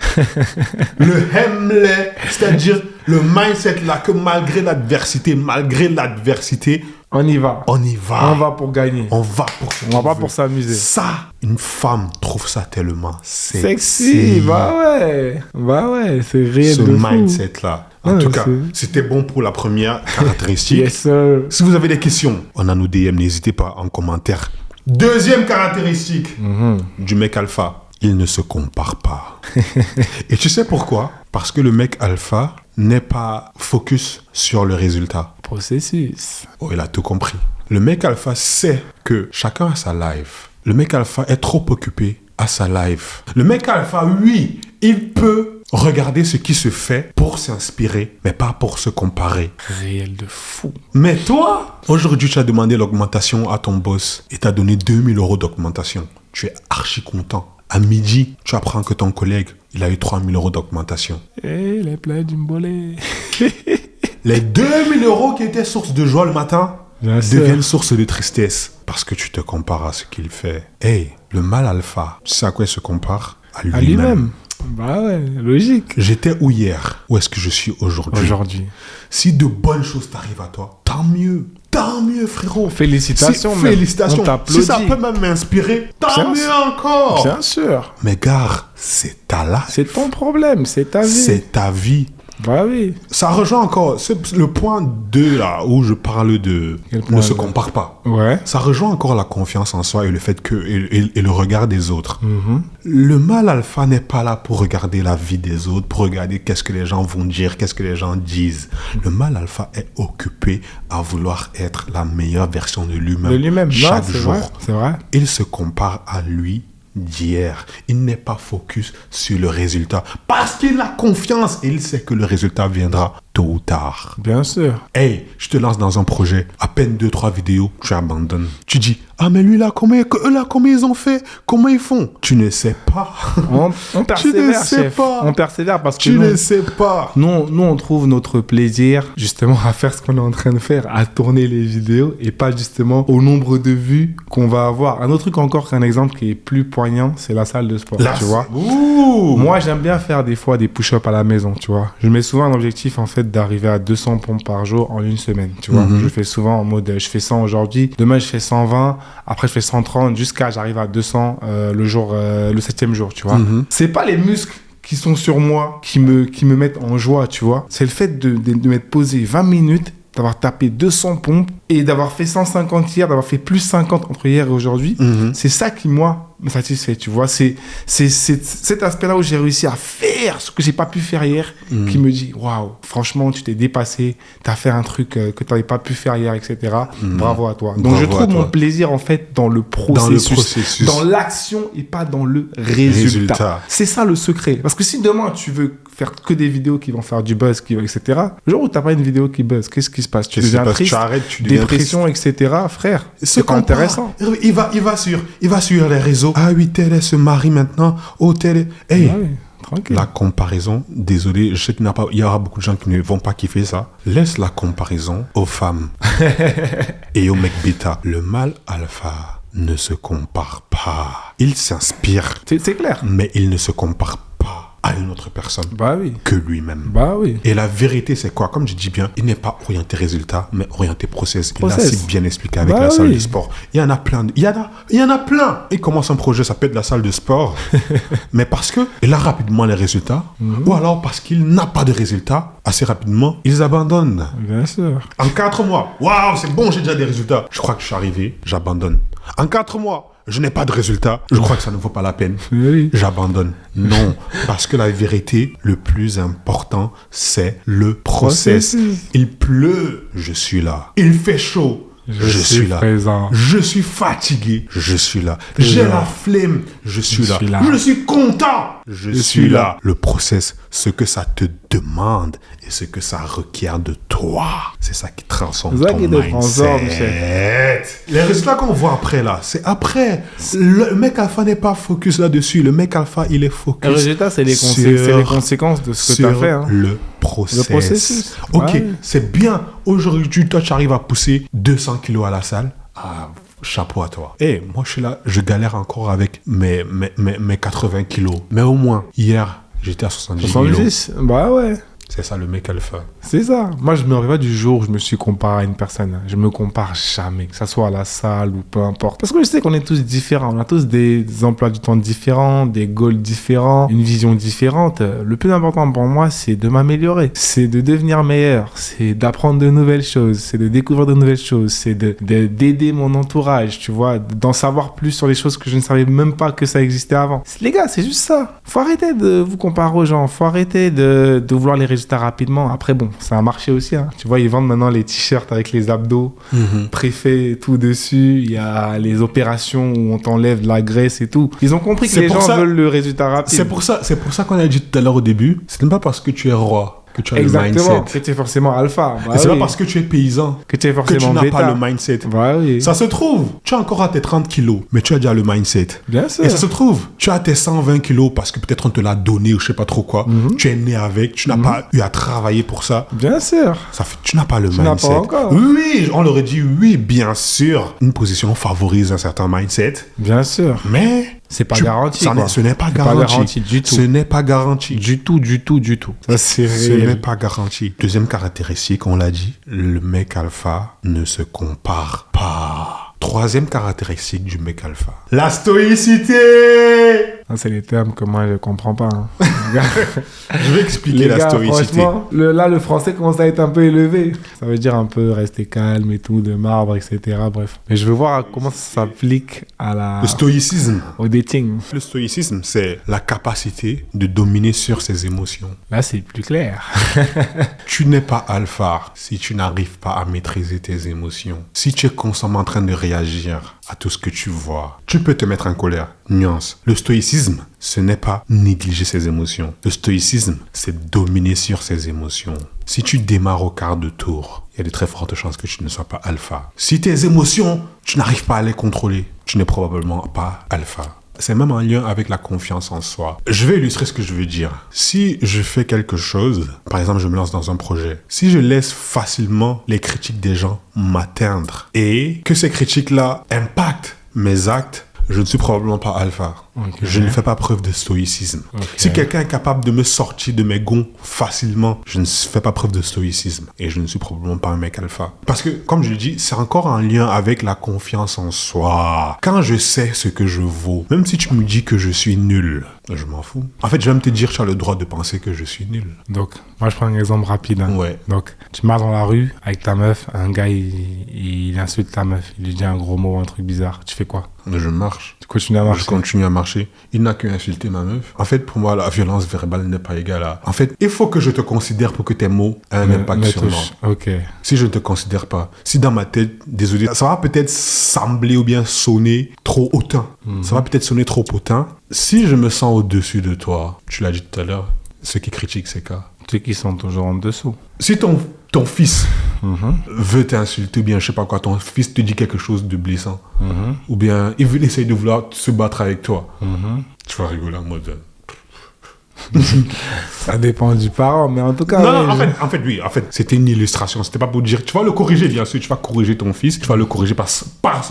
c'est-à-dire le mindset là que malgré l'adversité, On y va. on y va. On va pour gagner. On va pour ce On va qu'on pas veut. pour s'amuser. Ça, une femme trouve ça tellement Sexy, bah ouais, c'est réel ce de fou. mindset là. En Ouais, tout cas, c'est- c'était bon pour la première caractéristique. Yes, sir. Si vous avez des questions, on a nos DM, n'hésitez pas en commentaire. Deuxième caractéristique du mec alpha, il ne se compare pas. Et tu sais pourquoi? Parce que le mec alpha n'est pas focus sur le résultat. Processus. Oh, il a tout compris. Le mec alpha sait que chacun a sa life. Le mec alpha est trop occupé à sa life. Le mec alpha, oui, il peut regarder ce qui se fait pour s'inspirer, mais pas pour se comparer. Réel de fou. Mais toi, aujourd'hui, tu as demandé l'augmentation à ton boss et t'as donné 2000 € d'augmentation. Tu es archi content. À midi, tu apprends que ton collègue, il a eu 3000 € d'augmentation. Eh, les plats du mbolé. Les 2000 € qui étaient source de joie le matin Bien sûr. deviennent source de tristesse parce que tu te compares à ce qu'il fait. Hey, le mâle alpha, tu sais à quoi il se compare? À lui-même. Bah ouais, logique. J'étais où hier? Où est-ce que je suis aujourd'hui? Aujourd'hui. Si de bonnes choses t'arrivent à toi, tant mieux. Tant mieux, frérot. Félicitations, Si- même. félicitations. On t'applaudit. Si ça peut même m'inspirer, tant Bien mieux sûr. encore. Bien sûr. Mais gare, c'est ta life. C'est ton problème, c'est ta vie. C'est ta vie. Bah oui. Ça rejoint encore c'est le point 2 là où je parle de Quel point ne se deux? compare pas. Ouais. Ça rejoint encore la confiance en soi et le fait que et le regard des autres. Le mâle alpha n'est pas là pour regarder la vie des autres, pour regarder qu'est-ce que les gens vont dire, qu'est-ce que les gens disent. Le mâle alpha est occupé à vouloir être la meilleure version de lui-même, De lui-même. Non, chaque c'est jour. vrai, c'est vrai. Il se compare à lui d'hier. Il n'est pas focus sur le résultat parce qu'il a confiance et il sait que le résultat viendra tôt ou tard. Bien sûr. Hey, je te lance dans un projet, à peine 2-3 vidéos, tu abandonnes. Tu dis, ah mais lui là, comment ils ont fait? Comment ils font? Tu ne sais pas. On persévère, sais chef. pas. On persévère parce que Tu ne sais pas. nous, on trouve notre plaisir justement à faire ce qu'on est en train de faire, à tourner les vidéos et pas justement au nombre de vues qu'on va avoir. Un autre truc encore, c'est un exemple qui est plus poignant, c'est la salle de sport, tu vois. Ouh. Moi, j'aime bien faire des fois des push-ups à la maison, tu vois. Je mets souvent un objectif, en fait, d'arriver à 200 pompes par jour en une semaine, tu vois. Je fais souvent en mode, je fais 100 aujourd'hui, demain, je fais 120, après, je fais 130, jusqu'à j'arrive à 200 le 7e jour, tu vois. C'est pas les muscles qui sont sur moi qui me mettent en joie, tu vois. C'est le fait de m'être posé 20 minutes, d'avoir tapé 200 pompes et d'avoir fait 150 hier, d'avoir fait plus 50 entre hier et aujourd'hui. C'est ça qui, moi, me satisfait, tu vois. C'est cet aspect-là où j'ai réussi à faire ce que j'ai pas pu faire hier qui me dit, waouh, franchement, tu t'es dépassé, tu as fait un truc que tu n'avais pas pu faire hier, etc. Bravo à toi. Donc, Bravo je à trouve toi. mon plaisir, en fait, dans le processus, dans l'action et pas dans le résultat. C'est ça le secret. Parce que si demain, tu veux faire que des vidéos qui vont faire du buzz, etc., le jour où tu n'as pas une vidéo qui buzz, qu'est-ce qui se passe? Tu deviens triste, tu arrêtes, tu deviens dépression, etc. Frère, Ce c'est pas qu'on intéressant. parle, il va sur les réseaux. Ah oui, tel elle se marie maintenant. Oh, tel est... Hey, Ah oui, tranquille. la comparaison, désolé, je sais qu'il y aura beaucoup de gens qui ne vont pas kiffer ça. Laisse la comparaison aux femmes et aux mecs bêta. Le mâle alpha ne se compare pas. Il s'inspire, C'est clair. mais il ne se compare pas. à une autre personne Bah oui. que lui-même. Bah oui. Et la vérité, c'est quoi? Comme je dis bien, il n'est pas orienté résultat, mais orienté process. Il l'a si bien expliqué avec la salle de sport. Il y en a plein. Il y en a plein. Il commence un projet, ça peut être la salle de sport. Mais parce qu'il a rapidement les résultats, ou alors parce qu'il n'a pas de résultats, assez rapidement, ils abandonnent. Bien sûr. En 4 mois, waouh, c'est bon, j'ai déjà des résultats. Je crois que je suis arrivé, j'abandonne. En 4 mois, je n'ai pas de résultats. Je crois que ça ne vaut pas la peine. Oui. J'abandonne. Non, parce que la vérité, le plus important, c'est le process. Il pleut, je suis là. Il fait chaud, je suis là. Présent. Je suis fatigué, je suis là. J'ai la flemme, je suis là. Je suis content, je suis là. Le process, ce que ça te demande et ce que ça requiert de toi, c'est ça qui transforme ton mindset. Les résultats qu'on voit après là, c'est après. Le mec alpha n'est pas focus là-dessus. Le mec alpha, il est focus. Le résultat, c'est les conséquences de ce que tu as fait. Hein. Le processus. Ok, ouais. C'est bien. Aujourd'hui, toi, tu arrives à pousser 200 kilos à la salle. Ah, chapeau à toi. Et moi, je suis là, je galère encore avec mes 80 kilos. Mais au moins, hier, j'étais à 70 kilos. Bah ouais. C'est ça le mec alpha. C'est ça. Moi, je me rappelle pas du jour où je me suis comparé à une personne. Je me compare jamais, que ça soit à la salle ou peu importe. Parce que je sais qu'on est tous différents. On a tous des emplois du temps différents, des goals différents, une vision différente. Le plus important pour moi, c'est de m'améliorer. C'est de devenir meilleur. C'est d'apprendre de nouvelles choses. C'est de découvrir de nouvelles choses. C'est d'aider mon entourage, tu vois, d'en savoir plus sur les choses que je ne savais même pas que ça existait avant. Les gars, c'est juste ça. Faut arrêter de vous comparer aux gens. Faut arrêter de vouloir les résultats rapidement. Après, bon, c'est un marché aussi. Hein. Tu vois, ils vendent maintenant les t-shirts avec les abdos préfaits et tout dessus. Il y a les opérations où on t'enlève de la graisse et tout. Ils ont compris que les gens veulent le résultat rapide. C'est pour ça qu'on a dit tout à l'heure au début, ce n'est pas parce que tu es roi que tu as le mindset. Que tu es forcément alpha. Bah c'est pas parce que tu es paysan que tu es forcément n'as bêta. pas le mindset. Bah oui. Ça se trouve, tu as encore à tes 30 kilos, mais tu as déjà le mindset. Bien sûr. Et ça se trouve, tu as tes 120 kilos parce que peut-être on te l'a donné ou je sais pas trop quoi. Tu es né avec, tu n'as pas eu à travailler pour ça. Bien sûr. Ça fait, tu n'as pas le mindset. Tu n'as pas encore. Oui, on leur dit oui, bien sûr. Une position favorise un certain mindset. Bien sûr. Mais c'est pas garanti. Ce n'est pas garanti du tout. Ce n'est pas garanti. Du tout. Ça, ce n'est pas garanti. Deuxième caractéristique, on l'a dit, le mec alpha ne se compare pas. Troisième caractéristique du mec alpha, la stoïcité. C'est les termes que moi je comprends pas. Hein. Je vais expliquer la stoïcité. Là, le français commence à être un peu élevé. Ça veut dire un peu rester calme et tout, de marbre, etc. Bref. Mais je veux voir comment ça s'applique le stoïcisme. Au dating. Le stoïcisme, c'est la capacité de dominer sur ses émotions. Là, c'est plus clair. Tu n'es pas alpha si tu n'arrives pas à maîtriser tes émotions. Si tu es constamment en train de réagir à tout ce que tu vois, tu peux te mettre en colère. Nuance. Le stoïcisme, ce n'est pas négliger ses émotions. Le stoïcisme, c'est dominer sur ses émotions. Si tu démarres au quart de tour, il y a de très fortes chances que tu ne sois pas alpha. Si tes émotions, tu n'arrives pas à les contrôler, tu n'es probablement pas alpha. C'est même en lien avec la confiance en soi. Je vais illustrer ce que je veux dire. Si je fais quelque chose, par exemple, je me lance dans un projet, si je laisse facilement les critiques des gens m'atteindre et que ces critiques-là impactent mes actes, je ne suis probablement pas alpha. Okay. Je ne fais pas preuve de stoïcisme. Okay. Si quelqu'un est capable de me sortir de mes gonds facilement, je ne fais pas preuve de stoïcisme. Et je ne suis probablement pas un mec alpha. Parce que, comme je le dis, c'est encore en lien avec la confiance en soi. Quand je sais ce que je vaux, même si tu me dis que je suis nul, je m'en fous. En fait, je vais même te dire que tu as le droit de penser que je suis nul. Donc, moi, je prends un exemple rapide. Hein. Ouais. Donc, tu marches dans la rue avec ta meuf, un gars, il insulte ta meuf, il lui dit un gros mot, un truc bizarre. Tu fais quoi? Je marche. Tu continues à marcher. Je continue à marcher. Il n'a qu'à insulter ma meuf. En fait, pour moi, la violence verbale n'est pas égale à... En fait, il faut que je te considère pour que tes mots aient un impact sur moi. Ok. Si je ne te considère pas, si dans ma tête, désolé, ça va peut-être sembler ou bien sonner trop hautain. Ça va peut-être sonner trop hautain. Si je me sens au-dessus de toi, tu l'as dit tout à l'heure, ceux qui critiquent, c'est quoi? Ceux qui sont toujours en dessous. Si ton fils veut t'insulter, ou bien je sais pas quoi, ton fils te dit quelque chose de blessant, ou bien il essaye de vouloir se battre avec toi, tu vas rigoler en mode... Ça dépend du parent, mais en tout cas... Non, ouais, en fait, oui. En fait, c'était une illustration. C'était pas pour dire... Tu vas le corriger, bien sûr. Tu vas corriger ton fils. Tu vas le corriger parce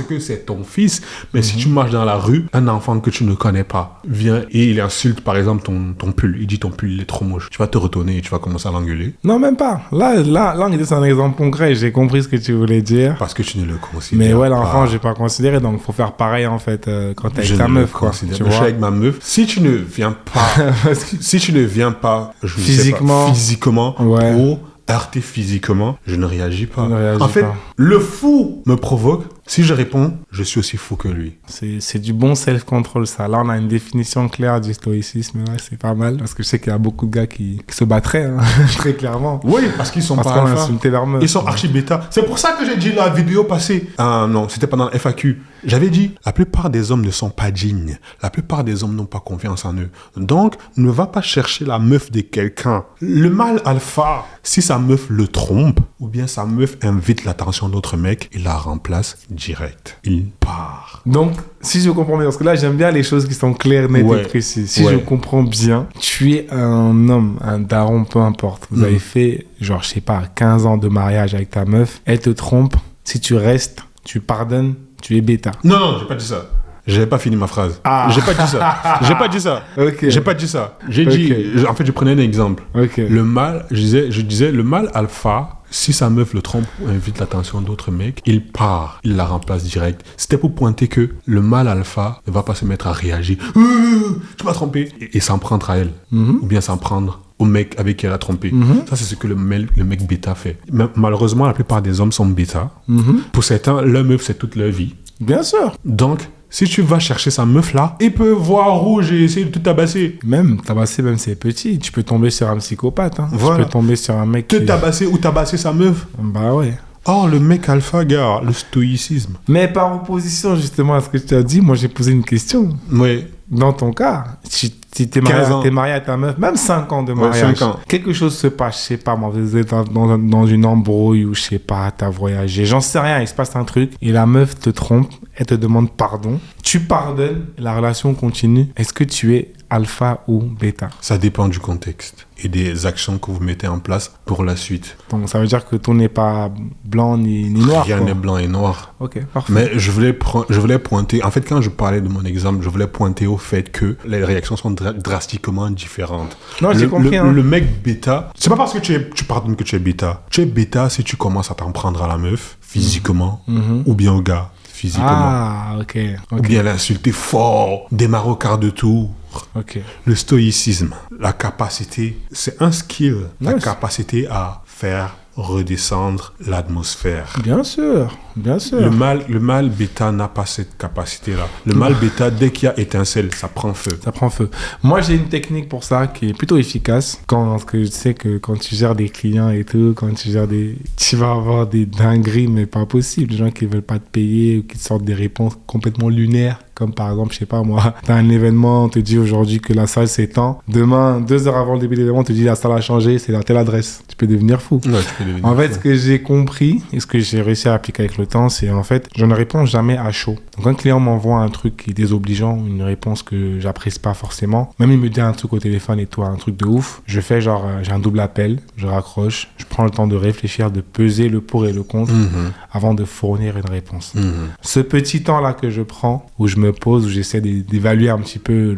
que c'est ton fils. Mais si tu marches dans la rue, un enfant que tu ne connais pas vient et il insulte, par exemple, ton pull. Il dit ton pull, il est trop moche. Tu vas te retourner et tu vas commencer à l'engueuler. Non, même pas. Là, on était sur un exemple concret. J'ai compris ce que tu voulais dire. Parce que tu ne le considères Mais ouais, pas. l'enfant, j'ai pas considéré. Donc, faut faire pareil, en fait, quand t'es Je avec ta ne le meuf, quoi. considère Tu pas. Je suis vois. avec ma meuf. Si tu ne viens pas... si tu ne viens pas... Je ne sais Physiquement. pas, physiquement, Ouais. ou heurté physiquement, je ne réagis pas. Je ne réagis en fait, pas. le fou me provoque. Si je réponds, je suis aussi fou que lui. C'est du bon self-control, ça. Là, on a une définition claire du stoïcisme. Ouais, c'est pas mal. Parce que je sais qu'il y a beaucoup de gars qui se battraient, hein, très clairement. Oui, parce qu'ils sont Parce pas qu'on a alpha. insulté leur meuf. Ils sont archi bêta. C'est pour ça que j'ai dit la vidéo passée. Ah non, c'était pendant le FAQ. J'avais dit, la plupart des hommes ne sont pas dignes. La plupart des hommes n'ont pas confiance en eux. Donc, ne va pas chercher la meuf de quelqu'un. Le mâle alpha, si sa meuf le trompe, ou bien sa meuf invite l'attention d'autres mecs, il la remplace direct. Il part. Donc, si je comprends bien, parce que là, j'aime bien les choses qui sont claires, nettes Ouais. et précises. Si Ouais. je comprends bien, tu es un homme, un daron, peu importe. Vous avez fait, genre, je sais pas, 15 ans de mariage avec ta meuf. Elle te trompe. Si tu restes, tu pardonnes, tu es bêta. Non, non, j'ai pas dit ça. J'ai pas fini ma phrase. Ah. J'ai pas dit ça. J'ai pas dit ça. Ok. J'ai pas dit ça. J'ai Ok. dit, en fait, je prenais un exemple. Ok. Le mâle, je disais, le mâle alpha, si sa meuf le trompe ou invite l'attention d'autres mecs, il part, il la remplace direct. C'était pour pointer que le mâle alpha ne va pas se mettre à réagir. Tu m'as trompé. Et s'en prendre à elle. Ou bien s'en prendre au mec avec qui elle a trompé. Ça, c'est ce que le mec bêta fait. Mais malheureusement, la plupart des hommes sont bêta. Pour certains, leur meuf, c'est toute leur vie. Bien sûr. Donc, si tu vas chercher sa meuf là, il peut voir rouge et essayer de te tabasser. Même tabasser, même si c'est petit, tu peux tomber sur un psychopathe. Hein. Voilà. Tu peux tomber sur un mec Te qui... tabasser ou tabasser sa meuf. Bah ouais. Oh, le mec alpha, gars, le stoïcisme. Mais par opposition, justement, à ce que tu as dit, moi, j'ai posé une question. Oui. Dans ton cas, si t'es 15 ans. marié à ta meuf, même 5 ans de Ouais, mariage, 5 ans. quelque chose se passe, je sais pas, moi, vous êtes dans une embrouille ou je sais pas, t'as voyagé, j'en sais rien, il se passe un truc et la meuf te trompe, elle te demande pardon, tu pardonnes, la relation continue. Est-ce que tu es alpha ou bêta? Ça dépend du contexte et des actions que vous mettez en place pour la suite. Donc ça veut dire que tout n'est pas blanc ni noir. Rien quoi. n'est blanc et noir. Ok, parfait. Mais je voulais pointer, en fait, quand je parlais de mon exemple, je voulais pointer au fait que les réactions sont drastiquement différentes. Non, j'ai compris, hein. Le mec bêta, c'est pas parce que tu pardonnes que tu es bêta. Tu es bêta si tu commences à t'en prendre à la meuf, physiquement, ou bien au gars, physiquement. Ah, ok. Ou bien l'insulter fort, démarrer au quart de tour. Ok. Le stoïcisme, la capacité, c'est un skill, la Ouais, capacité à faire redescendre l'atmosphère. Bien sûr, bien sûr. Le mâle bêta n'a pas cette capacité-là. Le mâle bêta, dès qu'il y a étincelle, ça prend feu. Ça prend feu. Moi, j'ai une technique pour ça qui est plutôt efficace. Parce que je sais que quand tu gères des clients et tout, quand tu gères tu vas avoir des dingueries, mais pas possible. Des gens qui veulent pas te payer ou qui te sortent des réponses complètement lunaires. Comme par exemple, je sais pas moi, t'as un événement, on te dit aujourd'hui que la salle s'étend. Demain, 2 heures avant le début de l'événement, on te dit la salle a changé, c'est à telle adresse. Tu peux devenir fou. Ouais, tu peux devenir En fait, fou. ce que j'ai compris et ce que j'ai réussi à appliquer avec le temps, c'est en fait, je ne réponds jamais à chaud. Donc, quand un client m'envoie un truc qui est désobligeant, une réponse que j'apprécie pas forcément, même il me dit un truc au téléphone et tout, un truc de ouf, je fais genre, j'ai un double appel, je raccroche, je prends le temps de réfléchir, de peser le pour et le contre avant de fournir une réponse. Ce petit temps-là que je prends, où je me pose, où j'essaie d'évaluer un petit peu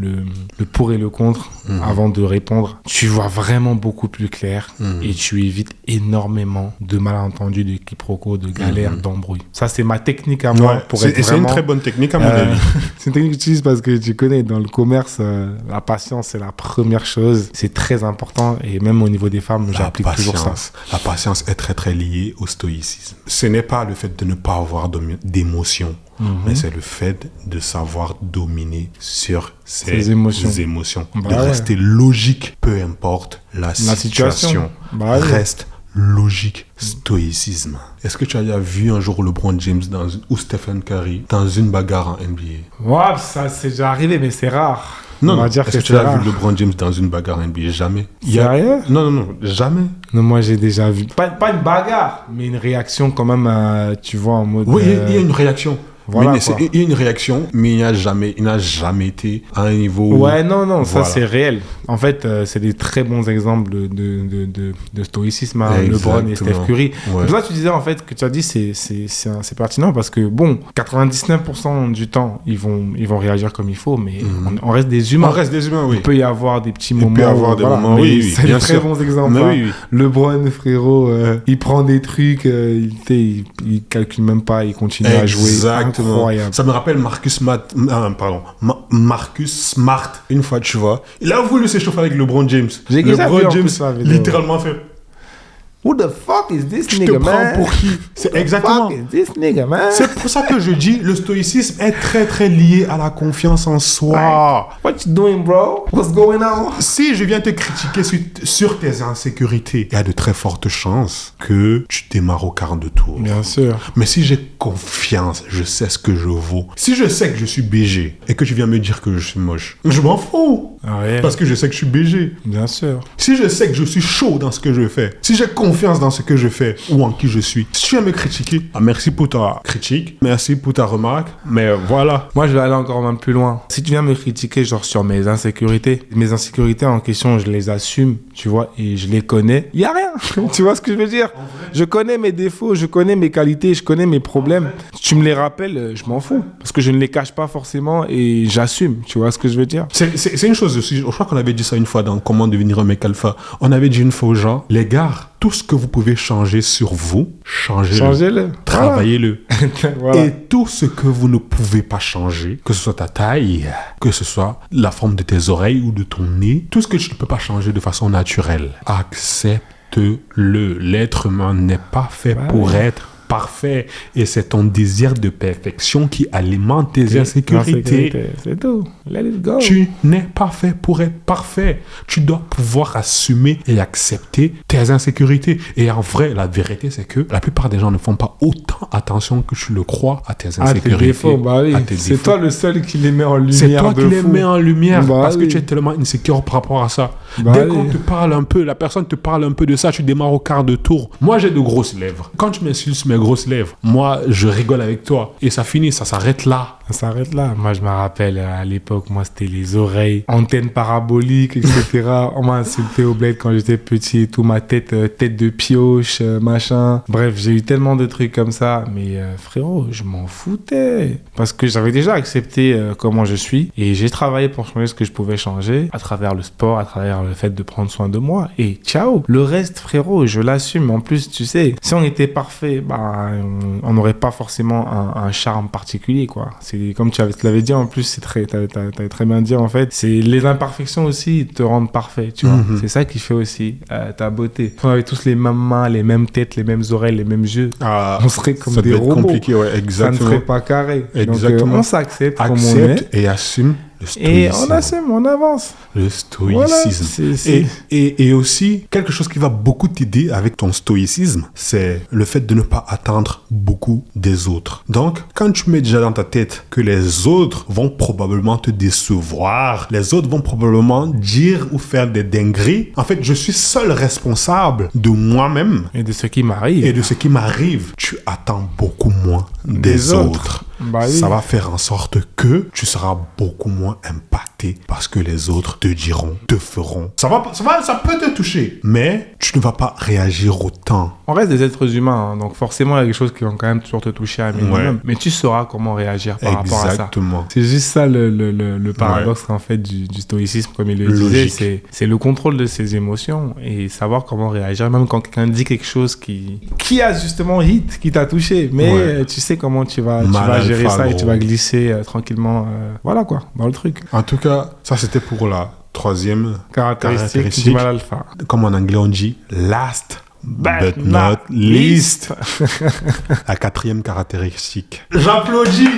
le pour et le contre avant de répondre, tu vois vraiment beaucoup plus clair et tu évites énormément de malentendus, de quiproquos, de galères, d'embrouilles. Ça, c'est ma technique à moi Ouais, pour c'est être une vraiment... très bonne technique à mon avis. C'est une technique que j'utilise parce que tu connais, dans le commerce, la patience, c'est la première chose. C'est très important et même au niveau des femmes, j'applique toujours ça. La patience est très très liée au stoïcisme. Ce n'est pas le fait de ne pas avoir d'émotions, mais c'est le fait de savoir dominer sur ses émotions. Bah de ouais. rester logique, peu importe la situation. Bah ouais. Reste logique, stoïcisme. Est-ce que tu as déjà vu un jour LeBron James ou Stephen Curry dans une bagarre en NBA? Ouais, ça c'est déjà arrivé, mais c'est rare. Non, On va non. dire Est-ce que que tu c'est as rare. vu LeBron James dans une bagarre en NBA? Jamais. Sérieux? Non, jamais. Non, moi j'ai déjà vu. Pas une bagarre, mais une réaction quand même, tu vois, en mode. Oui, il y a une réaction. Voilà, mais quoi. il y a une réaction, mais il n'a jamais été à un niveau... Ouais, non, ça Voilà. c'est réel. En fait, c'est des très bons exemples de stoïcisme, hein, LeBron et Steph Curry. Ouais. Pour ça, tu disais en fait que tu as dit c'est pertinent parce que bon, 99% du temps ils vont réagir comme il faut, mais on reste des humains. On reste des humains, oui. Il peut y avoir des petits Il moments. peut y avoir des moments, mais oui, c'est bien des très sûr. bons exemples. Mais hein. oui, oui. LeBron, frérot, il prend des trucs, il calcule même pas, il continue à jouer. Exactement. Incroyable. Ça me rappelle Marcus Smart, une fois, tu vois. Il a voulu s'échauffer avec LeBron James. J'ai déjà vu en LeBron James, plus la vidéo. littéralement fait... Who the fuck is this Tu nigga, te prends man? pour qui? C'est exactement... Fuck is this nigga, man? C'est pour ça que je dis, le stoïcisme est très très lié à la confiance en soi. What you doing, bro? What's going on? Si je viens te critiquer sur tes insécurités, il y a de très fortes chances que tu démarres au quart de tour. Bien sûr. Mais si j'ai confiance, je sais ce que je vaux. Si je sais que je suis BG et que tu viens me dire que je suis moche, je m'en fous. Ah ouais. Parce que je sais que je suis BG. Bien sûr. Si je sais que je suis chaud dans ce que je fais, si j'ai confiance dans ce que je fais ou en qui je suis, si tu viens me critiquer, merci pour ta critique, merci pour ta remarque, mais voilà. Moi, je vais aller encore même plus loin. Si tu viens me critiquer, genre sur mes insécurités en question, je les assume, tu vois, et je les connais, il y a rien. Tu vois ce que je veux dire? Je connais mes défauts, je connais mes qualités, je connais mes problèmes. Si tu me les rappelles, je m'en fous. Parce que je ne les cache pas forcément et j'assume. Tu vois ce que je veux dire? C'est une chose aussi, je crois qu'on avait dit ça une fois dans Comment devenir un mec alpha. On avait dit une fois aux gens, les gars, tout ce que vous pouvez changer sur vous, changez-le. Changez-le. Travaillez-le. Voilà. Et tout ce que vous ne pouvez pas changer, que ce soit ta taille, que ce soit la forme de tes oreilles ou de ton nez, tout ce que tu ne peux pas changer de façon naturelle, accepte-le. L'être humain n'est pas fait pour être parfait. Et c'est ton désir de perfection qui alimente tes insécurités. C'est tout. Let it go. Tu n'es pas fait pour être parfait. Tu dois pouvoir assumer et accepter tes insécurités. Et en vrai, la vérité, c'est que la plupart des gens ne font pas autant attention que tu le crois à tes insécurités. Tes défauts, bah oui. C'est toi le seul qui les met en lumière. C'est toi qui les mets en lumière parce que oui. tu es tellement insécure par rapport à ça. Bah Dès oui. qu'on te parle un peu, la personne te parle un peu de ça, tu démarres au quart de tour. Moi, j'ai de grosses lèvres. Quand tu m'insultes sur mes grosses lèvres, moi, je rigole avec toi. Et ça finit, ça s'arrête là. Ça s'arrête là. Moi, je me rappelle, à l'époque, moi, c'était les oreilles, antennes paraboliques, etc. On m'a insulté au bled quand j'étais petit et tout, ma tête de pioche, machin. Bref, j'ai eu tellement de trucs comme ça. Mais frérot, je m'en foutais. Parce que j'avais déjà accepté comment je suis. Et j'ai travaillé pour changer ce que je pouvais changer à travers le sport, à travers le fait de prendre soin de moi. Et ciao. Le reste, frérot, je l'assume. En plus, tu sais, si on était parfait, bah, on n'aurait pas forcément un charme particulier, quoi. C'est comme tu l'avais dit, en plus, c'est t'avais très bien dit, en fait. C'est les imperfections aussi te rendent parfait, tu vois. C'est ça qui fait aussi ta beauté. Si on avait tous les mêmes mains, les mêmes têtes, les mêmes oreilles, les mêmes yeux, on serait comme des robots. Ça devait être compliqué, ouais, exactement. Ça ne serait pas carré. Exactement. Donc, on s'accepte comme on est. Accepte et assume le stoïcisme. Et on assume, on avance. Le stoïcisme. Voilà, et aussi, quelque chose qui va beaucoup t'aider avec ton stoïcisme, c'est le fait de ne pas attendre beaucoup des autres. Donc, quand tu mets déjà dans ta tête que les autres vont probablement te décevoir, les autres vont probablement dire ou faire des dingueries, en fait, je suis seul responsable de moi-même et de ce qui m'arrive. Et de ce qui m'arrive, tu attends beaucoup moins des autres. Bah oui. Ça va faire en sorte que tu seras beaucoup moins impacté parce que les autres te diront, te feront. Ça peut te toucher, mais tu ne vas pas réagir autant. On reste des êtres humains, hein, donc forcément il y a quelque chose qui va quand même toujours te toucher à minimum. Ouais. Mais tu sauras comment réagir par rapport à ça. Exactement. C'est juste ça le paradoxe en fait du stoïcisme, comme il le disait. C'est le contrôle de ses émotions et savoir comment réagir, même quand quelqu'un dit quelque chose qui a justement qui t'a touché. Mais tu sais comment tu vas gérer ça et tu vas glisser tranquillement, voilà quoi, dans le truc. En tout cas, ça c'était pour la troisième caractéristique du mal alpha. Comme en anglais on dit, last but not least. La quatrième caractéristique. J'applaudis.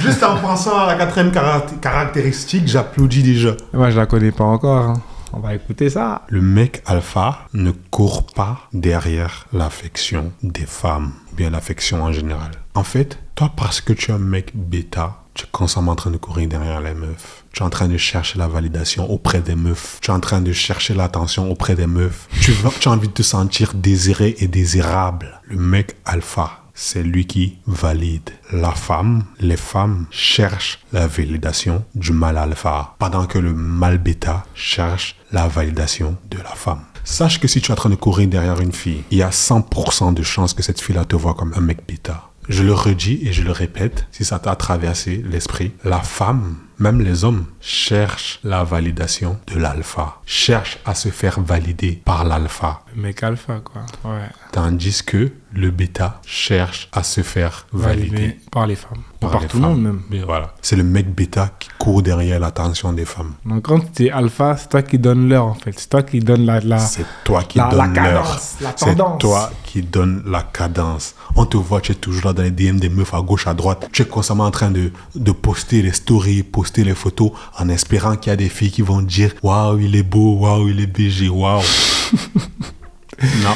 Juste en pensant à la quatrième caractéristique, j'applaudis déjà. Moi je la connais pas encore, hein. On va écouter ça. Le mec alpha ne court pas derrière l'affection des femmes, bien l'affection en général. En fait, toi, parce que tu es un mec bêta, tu es constamment en train de courir derrière les meufs. Tu es en train de chercher la validation auprès des meufs. Tu es en train de chercher l'attention auprès des meufs. Tu as envie de te sentir désiré et désirable. Le mec alpha c'est lui qui valide. La femme, les femmes cherchent la validation du mâle alpha, pendant que le mâle bêta cherche la validation de la femme. Sache que si tu es en train de courir derrière une fille, il y a 100% de chances que cette fille-là te voit comme un mec bêta. Je le redis et je le répète, si ça t'a traversé l'esprit, la femme, même les hommes, cherchent la validation de l'alpha, cherchent à se faire valider par l'alpha. Le mec alpha, quoi. Ouais. Tandis que le bêta cherche à se faire valider par les femmes. par tout le monde même. Mais voilà. C'est le mec bêta qui court derrière l'attention des femmes. Donc quand tu es alpha, c'est toi qui donne l'heure en fait. C'est toi qui donne C'est toi qui donne la l'heure. cadence, la tendance. C'est toi qui donne la cadence. On te voit, tu es toujours là dans les DM des meufs à gauche, à droite. Tu es constamment en train de poster les stories, poster les photos en espérant qu'il y a des filles qui vont dire « Waouh, il est beau, waouh, il est BG, waouh ». Non.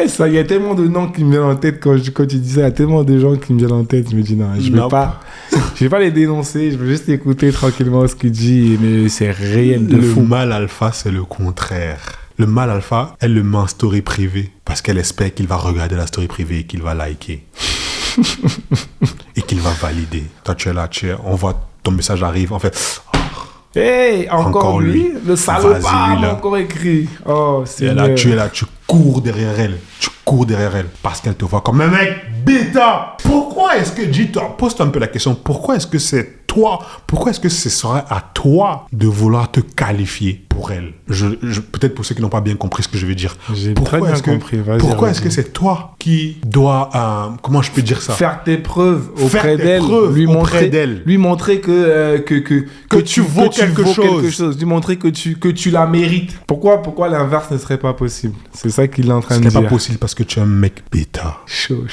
Ça, il y a tellement de noms qui me viennent en tête quand tu dis ça. Il y a tellement de gens qui me viennent en tête. Je me dis non, je vais pas les dénoncer. Je vais juste écouter tranquillement ce qu'il dit. Mais c'est réel de fou. Le mâle alpha, c'est le contraire. Le mâle alpha, elle le met en story privée parce qu'elle espère qu'il va regarder la story privée et qu'il va liker. Et qu'il va valider. Toi, tu es là, on voit ton message arrive. En fait, hey, encore lui, le salopard m'a encore écrit. Oh, c'est là, tu es là, tu cours derrière elle. Tu cours derrière elle parce qu'elle te voit comme un mec bêta. Pourquoi est-ce que, dis-toi, pose-toi un peu la question, pourquoi est-ce que c'est toi, pourquoi est-ce que ce serait à toi de vouloir te qualifier pour elle? Peut-être pour ceux qui n'ont pas bien compris ce que je veux dire. J'ai très bien compris. Pourquoi est-ce que c'est toi qui dois, comment je peux dire ça? Faire tes preuves auprès d'elle. Lui montrer que tu vaux quelque chose. Lui montrer que tu la mérites. Pourquoi l'inverse ne serait pas possible? C'est ça qu'il est en train de dire. Ce n'est pas possible parce que tu es un mec bêta. Chaud.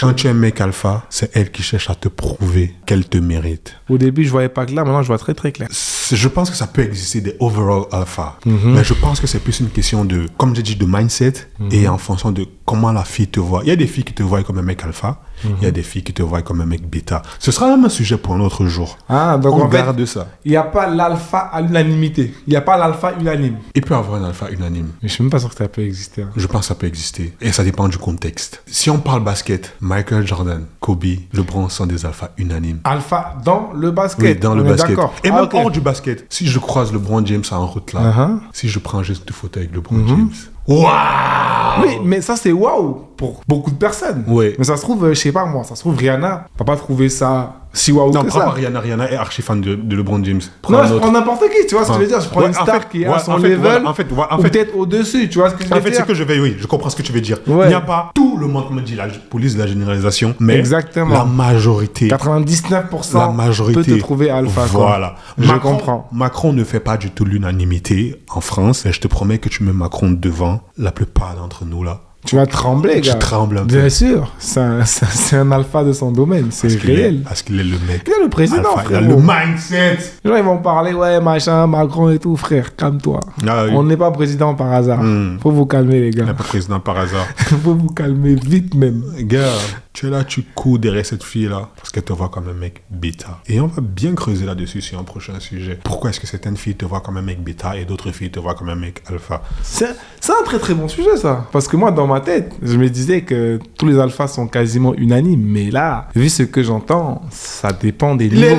Quand tu es un mec alpha, c'est elle qui cherche à te prouver qu'elle te mérite. Au début, je voyais pas clair. Maintenant, je vois très très clair. Je pense que ça peut exister des overall alpha. Mais je pense que c'est plus une question de, comme j'ai dit, de mindset et en fonction de comment la fille te voit. Il y a des filles qui te voient comme un mec alpha. Il y a des filles qui te voient comme un mec bêta. Ce sera même un sujet pour un autre jour. Donc on garde ça. Il n'y a pas l'alpha à l'unanimité. Il n'y a pas l'alpha unanime. Il peut y avoir un alpha unanime. Mais je ne suis même pas sûr que ça peut exister. Je pense que ça peut exister. Et ça dépend du contexte. Si on parle basket, Michael Jordan, Kobe, LeBron sont des alphas unanimes. Alpha dans le basket. Oui, dans le basket. D'accord. Et même hors du basket. Si je croise LeBron James en route là, si je prends juste une photo avec LeBron James... Waouh! Oui, mais ça c'est waouh pour beaucoup de personnes. Oui. Mais ça se trouve, je sais pas moi, ça se trouve Rihanna va pas trouver ça si waouh que ça. Non, prends pas Rihanna. Rihanna est archi fan de LeBron James. Non, je prends n'importe qui, tu vois ce que je veux dire. Je prends une star qui est à son level, ou peut-être au-dessus, tu vois ce que je veux dire. En fait, c'est que je comprends ce que tu veux dire. Il n'y a pas tout le monde, comme dit la police de la généralisation, mais la majorité. 99% la majorité peut te trouver alpha. Voilà. Je comprends. Macron ne fait pas du tout l'unanimité en France. Et je te promets que tu mets Macron devant la plupart d'entre nous là. Tu vas trembler, gars. Tu trembles un peu. Bien sûr. C'est un alpha de son domaine. C'est réel. Parce qu'il est le mec. Il est le président, frère. Il a le mindset. Les gens, ils vont parler, ouais, machin, Macron et tout, frère. Calme-toi. Ah, oui. On n'est pas président par hasard. Faut vous calmer, les gars. On n'est pas président par hasard. Faut vous calmer vite, même. Gars, tu es là, tu cours derrière cette fille-là parce qu'elle te voit comme un mec bêta. Et on va bien creuser là-dessus sur un prochain sujet. Pourquoi est-ce que certaines filles te voient comme un mec bêta et d'autres filles te voient comme un mec alpha? C'est un très très bon sujet, ça. Parce que moi, dans ma tête, je me disais que tous les alphas sont quasiment unanimes. Mais là, vu ce que j'entends, ça dépend des niveaux.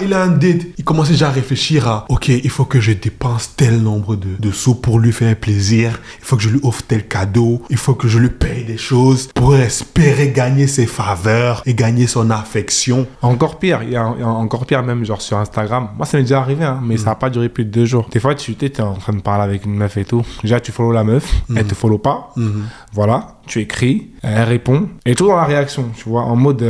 Il a un date. Il commence déjà à réfléchir à, ok, il faut que je dépense tel nombre de sous pour lui faire plaisir. Il faut que je lui offre tel cadeau. Il faut que je lui paye des choses pour espérer gagner ses faveurs et gagner son affection. Encore pire, il y a encore pire même genre sur Instagram. Moi, ça m'est déjà arrivé, hein, mais ça n'a pas duré plus de 2 jours. Des fois, tu es en train de parler avec une meuf et tout. Déjà, tu follow la meuf, elle te follow pas. Voilà, tu écris, elle répond. Et toujours dans la réaction, tu vois, en mode...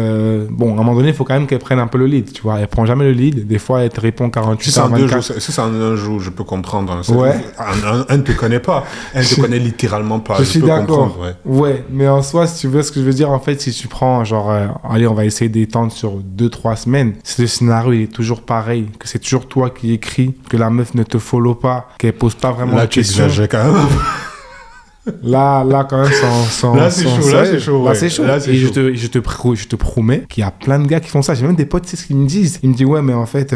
bon, à un moment donné, il faut quand même qu'elle prenne un peu le lead, tu vois. Elle prend jamais le lead. Des fois, elle te répond 48 heures, 24. Si c'est en 1 jour, je peux comprendre. Ouais. Elle ne te connaît pas. Elle ne te connaît littéralement pas. Je suis d'accord. Ouais. Ouais, mais en soi, si tu veux ce que je veux dire, en fait, si tu prends, genre, allez, on va essayer d'étendre sur 2-3 semaines, si le scénario il est toujours pareil, que c'est toujours toi qui écris, que la meuf ne te follow pas, qu'elle pose pas vraiment de questions. Là, tu exagères quand même. Là, quand même, Là, c'est chaud, là, c'est chaud. Là, ouais. c'est chaud. Là, c'est Et chaud. je te promets qu'il y a plein de gars qui font ça. J'ai même des potes, tu sais ce qu'ils me disent. Ils me disent, ouais, mais en fait,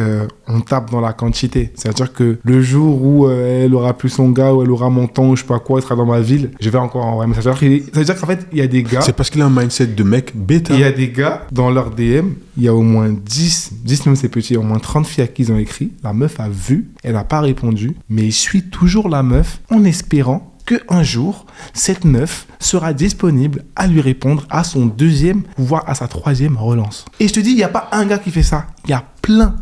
on tape dans la quantité. C'est-à-dire que le jour où elle aura plus son gars, ou elle aura mon temps, ou je sais pas quoi, elle sera dans ma ville, je vais encore envoyer un message. Ça veut dire qu'en fait, il y a des gars. C'est parce qu'il a un mindset de mec bêta. Il y a des gars, dans leur DM, il y a au moins 10 même c'est petit, au moins 30 filles à qui ils ont écrit. La meuf a vu, elle n'a pas répondu, mais il suit toujours la meuf en espérant qu'un jour, cette meuf sera disponible à lui répondre à son deuxième, voire à sa troisième relance. Et je te dis, il n'y a pas un gars qui fait ça. Il y a plein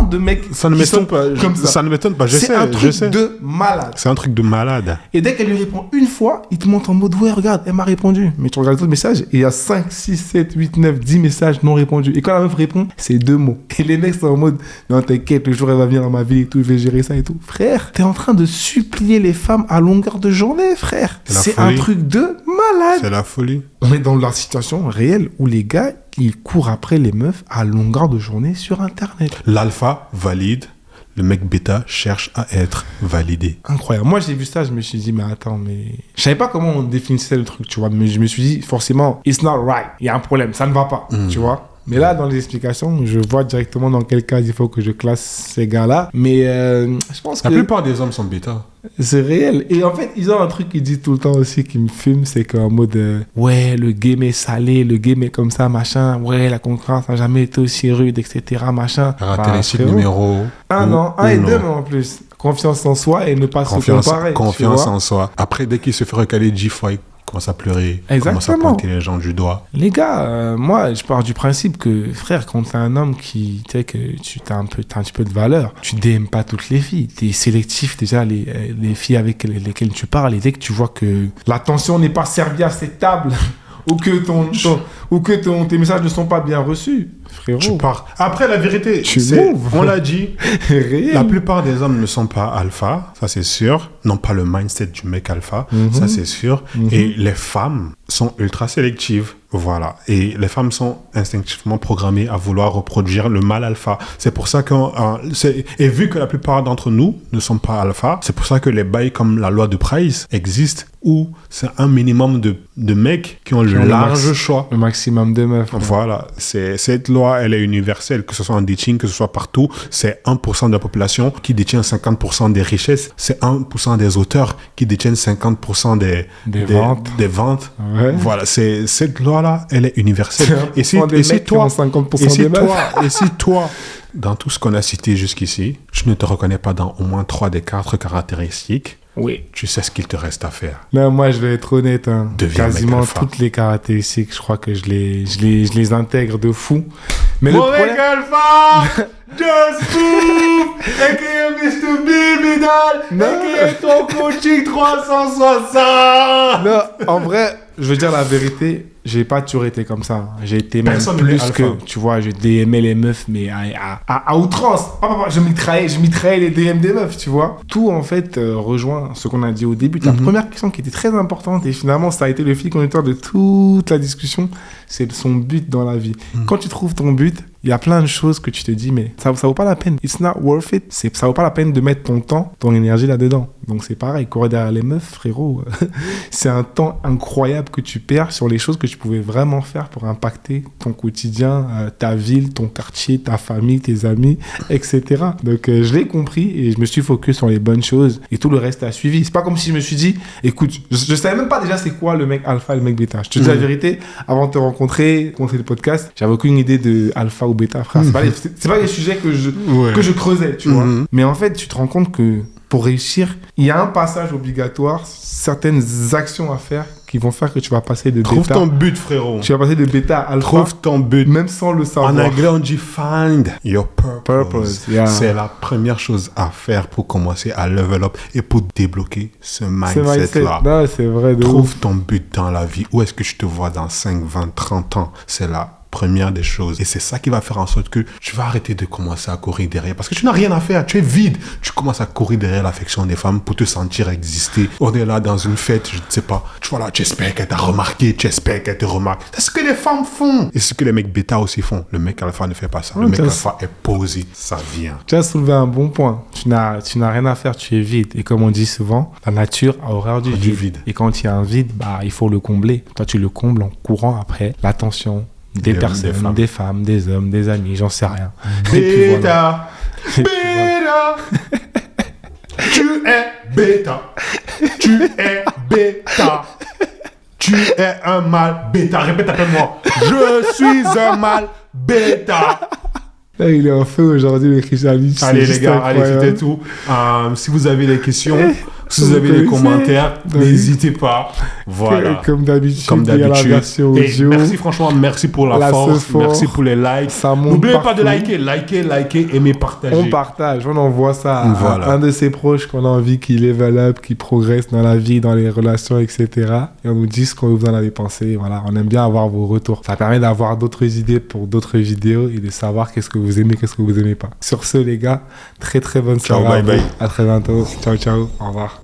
de mecs Ça ne qui sont m'étonne pas. comme ça. Ça ne m'étonne pas. C'est un truc de malade. C'est un truc de malade. Et dès qu'elle lui répond une fois, il te montre en mode ouais, regarde, elle m'a répondu. Mais tu regardes les autres messages et il y a 5, 6, 7, 8, 9, 10 messages non répondus. Et quand la meuf répond, c'est 2 mots. Et les mecs sont en mode non, t'inquiète, le jour elle va venir dans ma vie et tout, je vais gérer ça et tout. Frère, t'es en train de supplier les femmes à longueur de journée, frère. C'est un truc de malade. C'est la folie. On est dans la situation réelle où les gars, ils courent après les meufs à longueur de journée sur Internet. L'alpha valide. Le mec bêta cherche à être validé. Incroyable. Moi, j'ai vu ça, je me suis dit, mais attends, mais... Je savais pas comment on définissait le truc, tu vois, mais je me suis dit, forcément, it's not right. Il y a un problème, ça ne va pas, tu vois. Mais là, dans les explications, je vois directement dans quel cas il faut que je classe ces gars-là. Mais je pense que... La plupart des hommes sont bêta. C'est réel. Et en fait, ils ont un truc qu'ils disent tout le temps aussi qui me fume, c'est qu'en mode ouais, le game est salé, le game est comme ça, machin. Ouais, la concurrence n'a jamais été aussi rude, etc. Machin. Caractéristique numéro 1 et 2 en plus. Confiance en soi et ne pas se comparer. Confiance en soi. Après, dès qu'il se fait recaler 10 fois, il commence à pleurer. Il commence à pointer les gens du doigt. Les gars, moi, je pars du principe que, frère, quand t'es un homme qui, tu sais, que t'as un petit peu de valeur, tu DM pas toutes les filles. T'es sélectif, déjà, les filles avec lesquelles tu parles. Et dès que tu vois que l'attention n'est pas servie à cette table, ou que tes messages ne sont pas bien reçus, frérot. Tu pars. Après, la vérité, on l'a dit, la plupart des hommes ne sont pas alpha, ça c'est sûr. Non pas le mindset du mec alpha, ça c'est sûr. Et les femmes sont ultra sélectives. Voilà. Et les femmes sont instinctivement programmées à vouloir reproduire le mâle alpha. C'est pour ça que... et vu que la plupart d'entre nous ne sont pas alpha, c'est pour ça que les bails comme la loi de Price existent, où c'est un minimum de mecs qui ont le large choix. Le maximum de meufs. Voilà. Cette loi, elle est universelle, que ce soit en dating, que ce soit partout. C'est 1% de la population qui détient 50% des richesses. C'est 1% des auteurs qui détiennent 50% des ventes. Ouais. Voilà. Cette loi-là, elle est universelle. Et si toi, dans tout ce qu'on a cité jusqu'ici, je ne te reconnais pas dans au moins 3 des 4 caractéristiques, oui, tu sais ce qu'il te reste à faire. Là, moi, je vais être honnête. Quasiment toutes les caractéristiques, je crois que je les intègre de fou. Mais mon mec alpha, just move, a.k.a. Mr. Bibidal, a.k.a. ton coaching 360. Non, en vrai, je veux dire la vérité, j'ai pas toujours été comme ça. J'ai été même plus que, tu vois, je DMais les meufs, mais à outrance. Je mitraillais les DM des meufs, tu vois. Tout, en fait, rejoint ce qu'on a dit au début. La première question qui était très importante, et finalement, ça a été le fil conducteur de toute la discussion, c'est son but dans la vie. Quand tu trouves ton but, il y a plein de choses que tu te dis, mais ça vaut pas la peine. It's not worth it. Ça vaut pas la peine de mettre ton temps, ton énergie là-dedans. Donc c'est pareil, courir derrière les meufs, frérot, c'est un temps incroyable que tu perds sur les choses que tu pouvais vraiment faire pour impacter ton quotidien, ta ville, ton quartier, ta famille, tes amis, etc. Donc je l'ai compris et je me suis focus sur les bonnes choses et tout le reste a suivi. C'est pas comme si je me suis dit, écoute, je savais même pas déjà c'est quoi le mec alpha et le mec bêta. Je te dis la vérité, avant de te rencontrer le podcast, j'avais aucune idée de alpha ou bêta, frère. C'est pas les sujets que je creusais, tu vois. Mais en fait, tu te rends compte que pour réussir, il y a un passage obligatoire, certaines actions à faire qui vont faire que tu vas passer de bêta... Trouve ton but, frérot. Tu vas passer de bêta à alpha. Trouve ton but. Même sans le savoir. En anglais, on dit find your purpose. Yeah. C'est la première chose à faire pour commencer à level up et pour débloquer ce mindset-là. Non, c'est vrai. Trouve ton but dans la vie. Où est-ce que je te vois dans 5, 20, 30 ans? C'est la première des choses. Et c'est ça qui va faire en sorte que tu vas arrêter de commencer à courir derrière. Parce que tu n'as rien à faire, tu es vide. Tu commences à courir derrière l'affection des femmes pour te sentir exister. On est là dans une fête, je ne sais pas. Tu vois là, tu espères qu'elle t'a remarqué, tu espères qu'elle te remarque. C'est ce que les femmes font. Et c'est ce que les mecs bêta aussi font. Le mec alpha ne fait pas ça. Le mec alpha est posé. Ça vient. Tu as soulevé un bon point. Tu n'as rien à faire, tu es vide. Et comme on dit souvent, la nature a horreur du vide. Et quand il y a un vide, il faut le combler. Toi, tu le combles en courant après l'attention des personnes, des femmes, des hommes, des amis, j'en sais rien. Bêta, bêta, tu es bêta, tu es bêta, tu es un mâle bêta. Répète après moi. Je suis un mâle bêta. Là, il est en feu aujourd'hui, le Christianisme. Allez les gars, allez, c'était tout. Si vous avez des questions, si vous avez des commentaires, n'hésitez pas. Voilà. Comme d'habitude, il y a la version audio. Merci franchement, merci pour la force, merci pour les likes. N'oubliez pas de liker, aimer, partager. On partage, on envoie ça à un de ses proches qu'on a envie qu'il level up, qu'il progresse dans la vie, dans les relations, etc. Et on nous dit ce qu'on vous en avez pensé. Voilà, on aime bien avoir vos retours. Ça permet d'avoir d'autres idées pour d'autres vidéos et de savoir qu'est-ce que vous aimez, qu'est-ce que vous aimez pas. Sur ce, les gars, très très bonne soirée. Ciao, bye bye. À très bientôt. Ciao, ciao. Au revoir.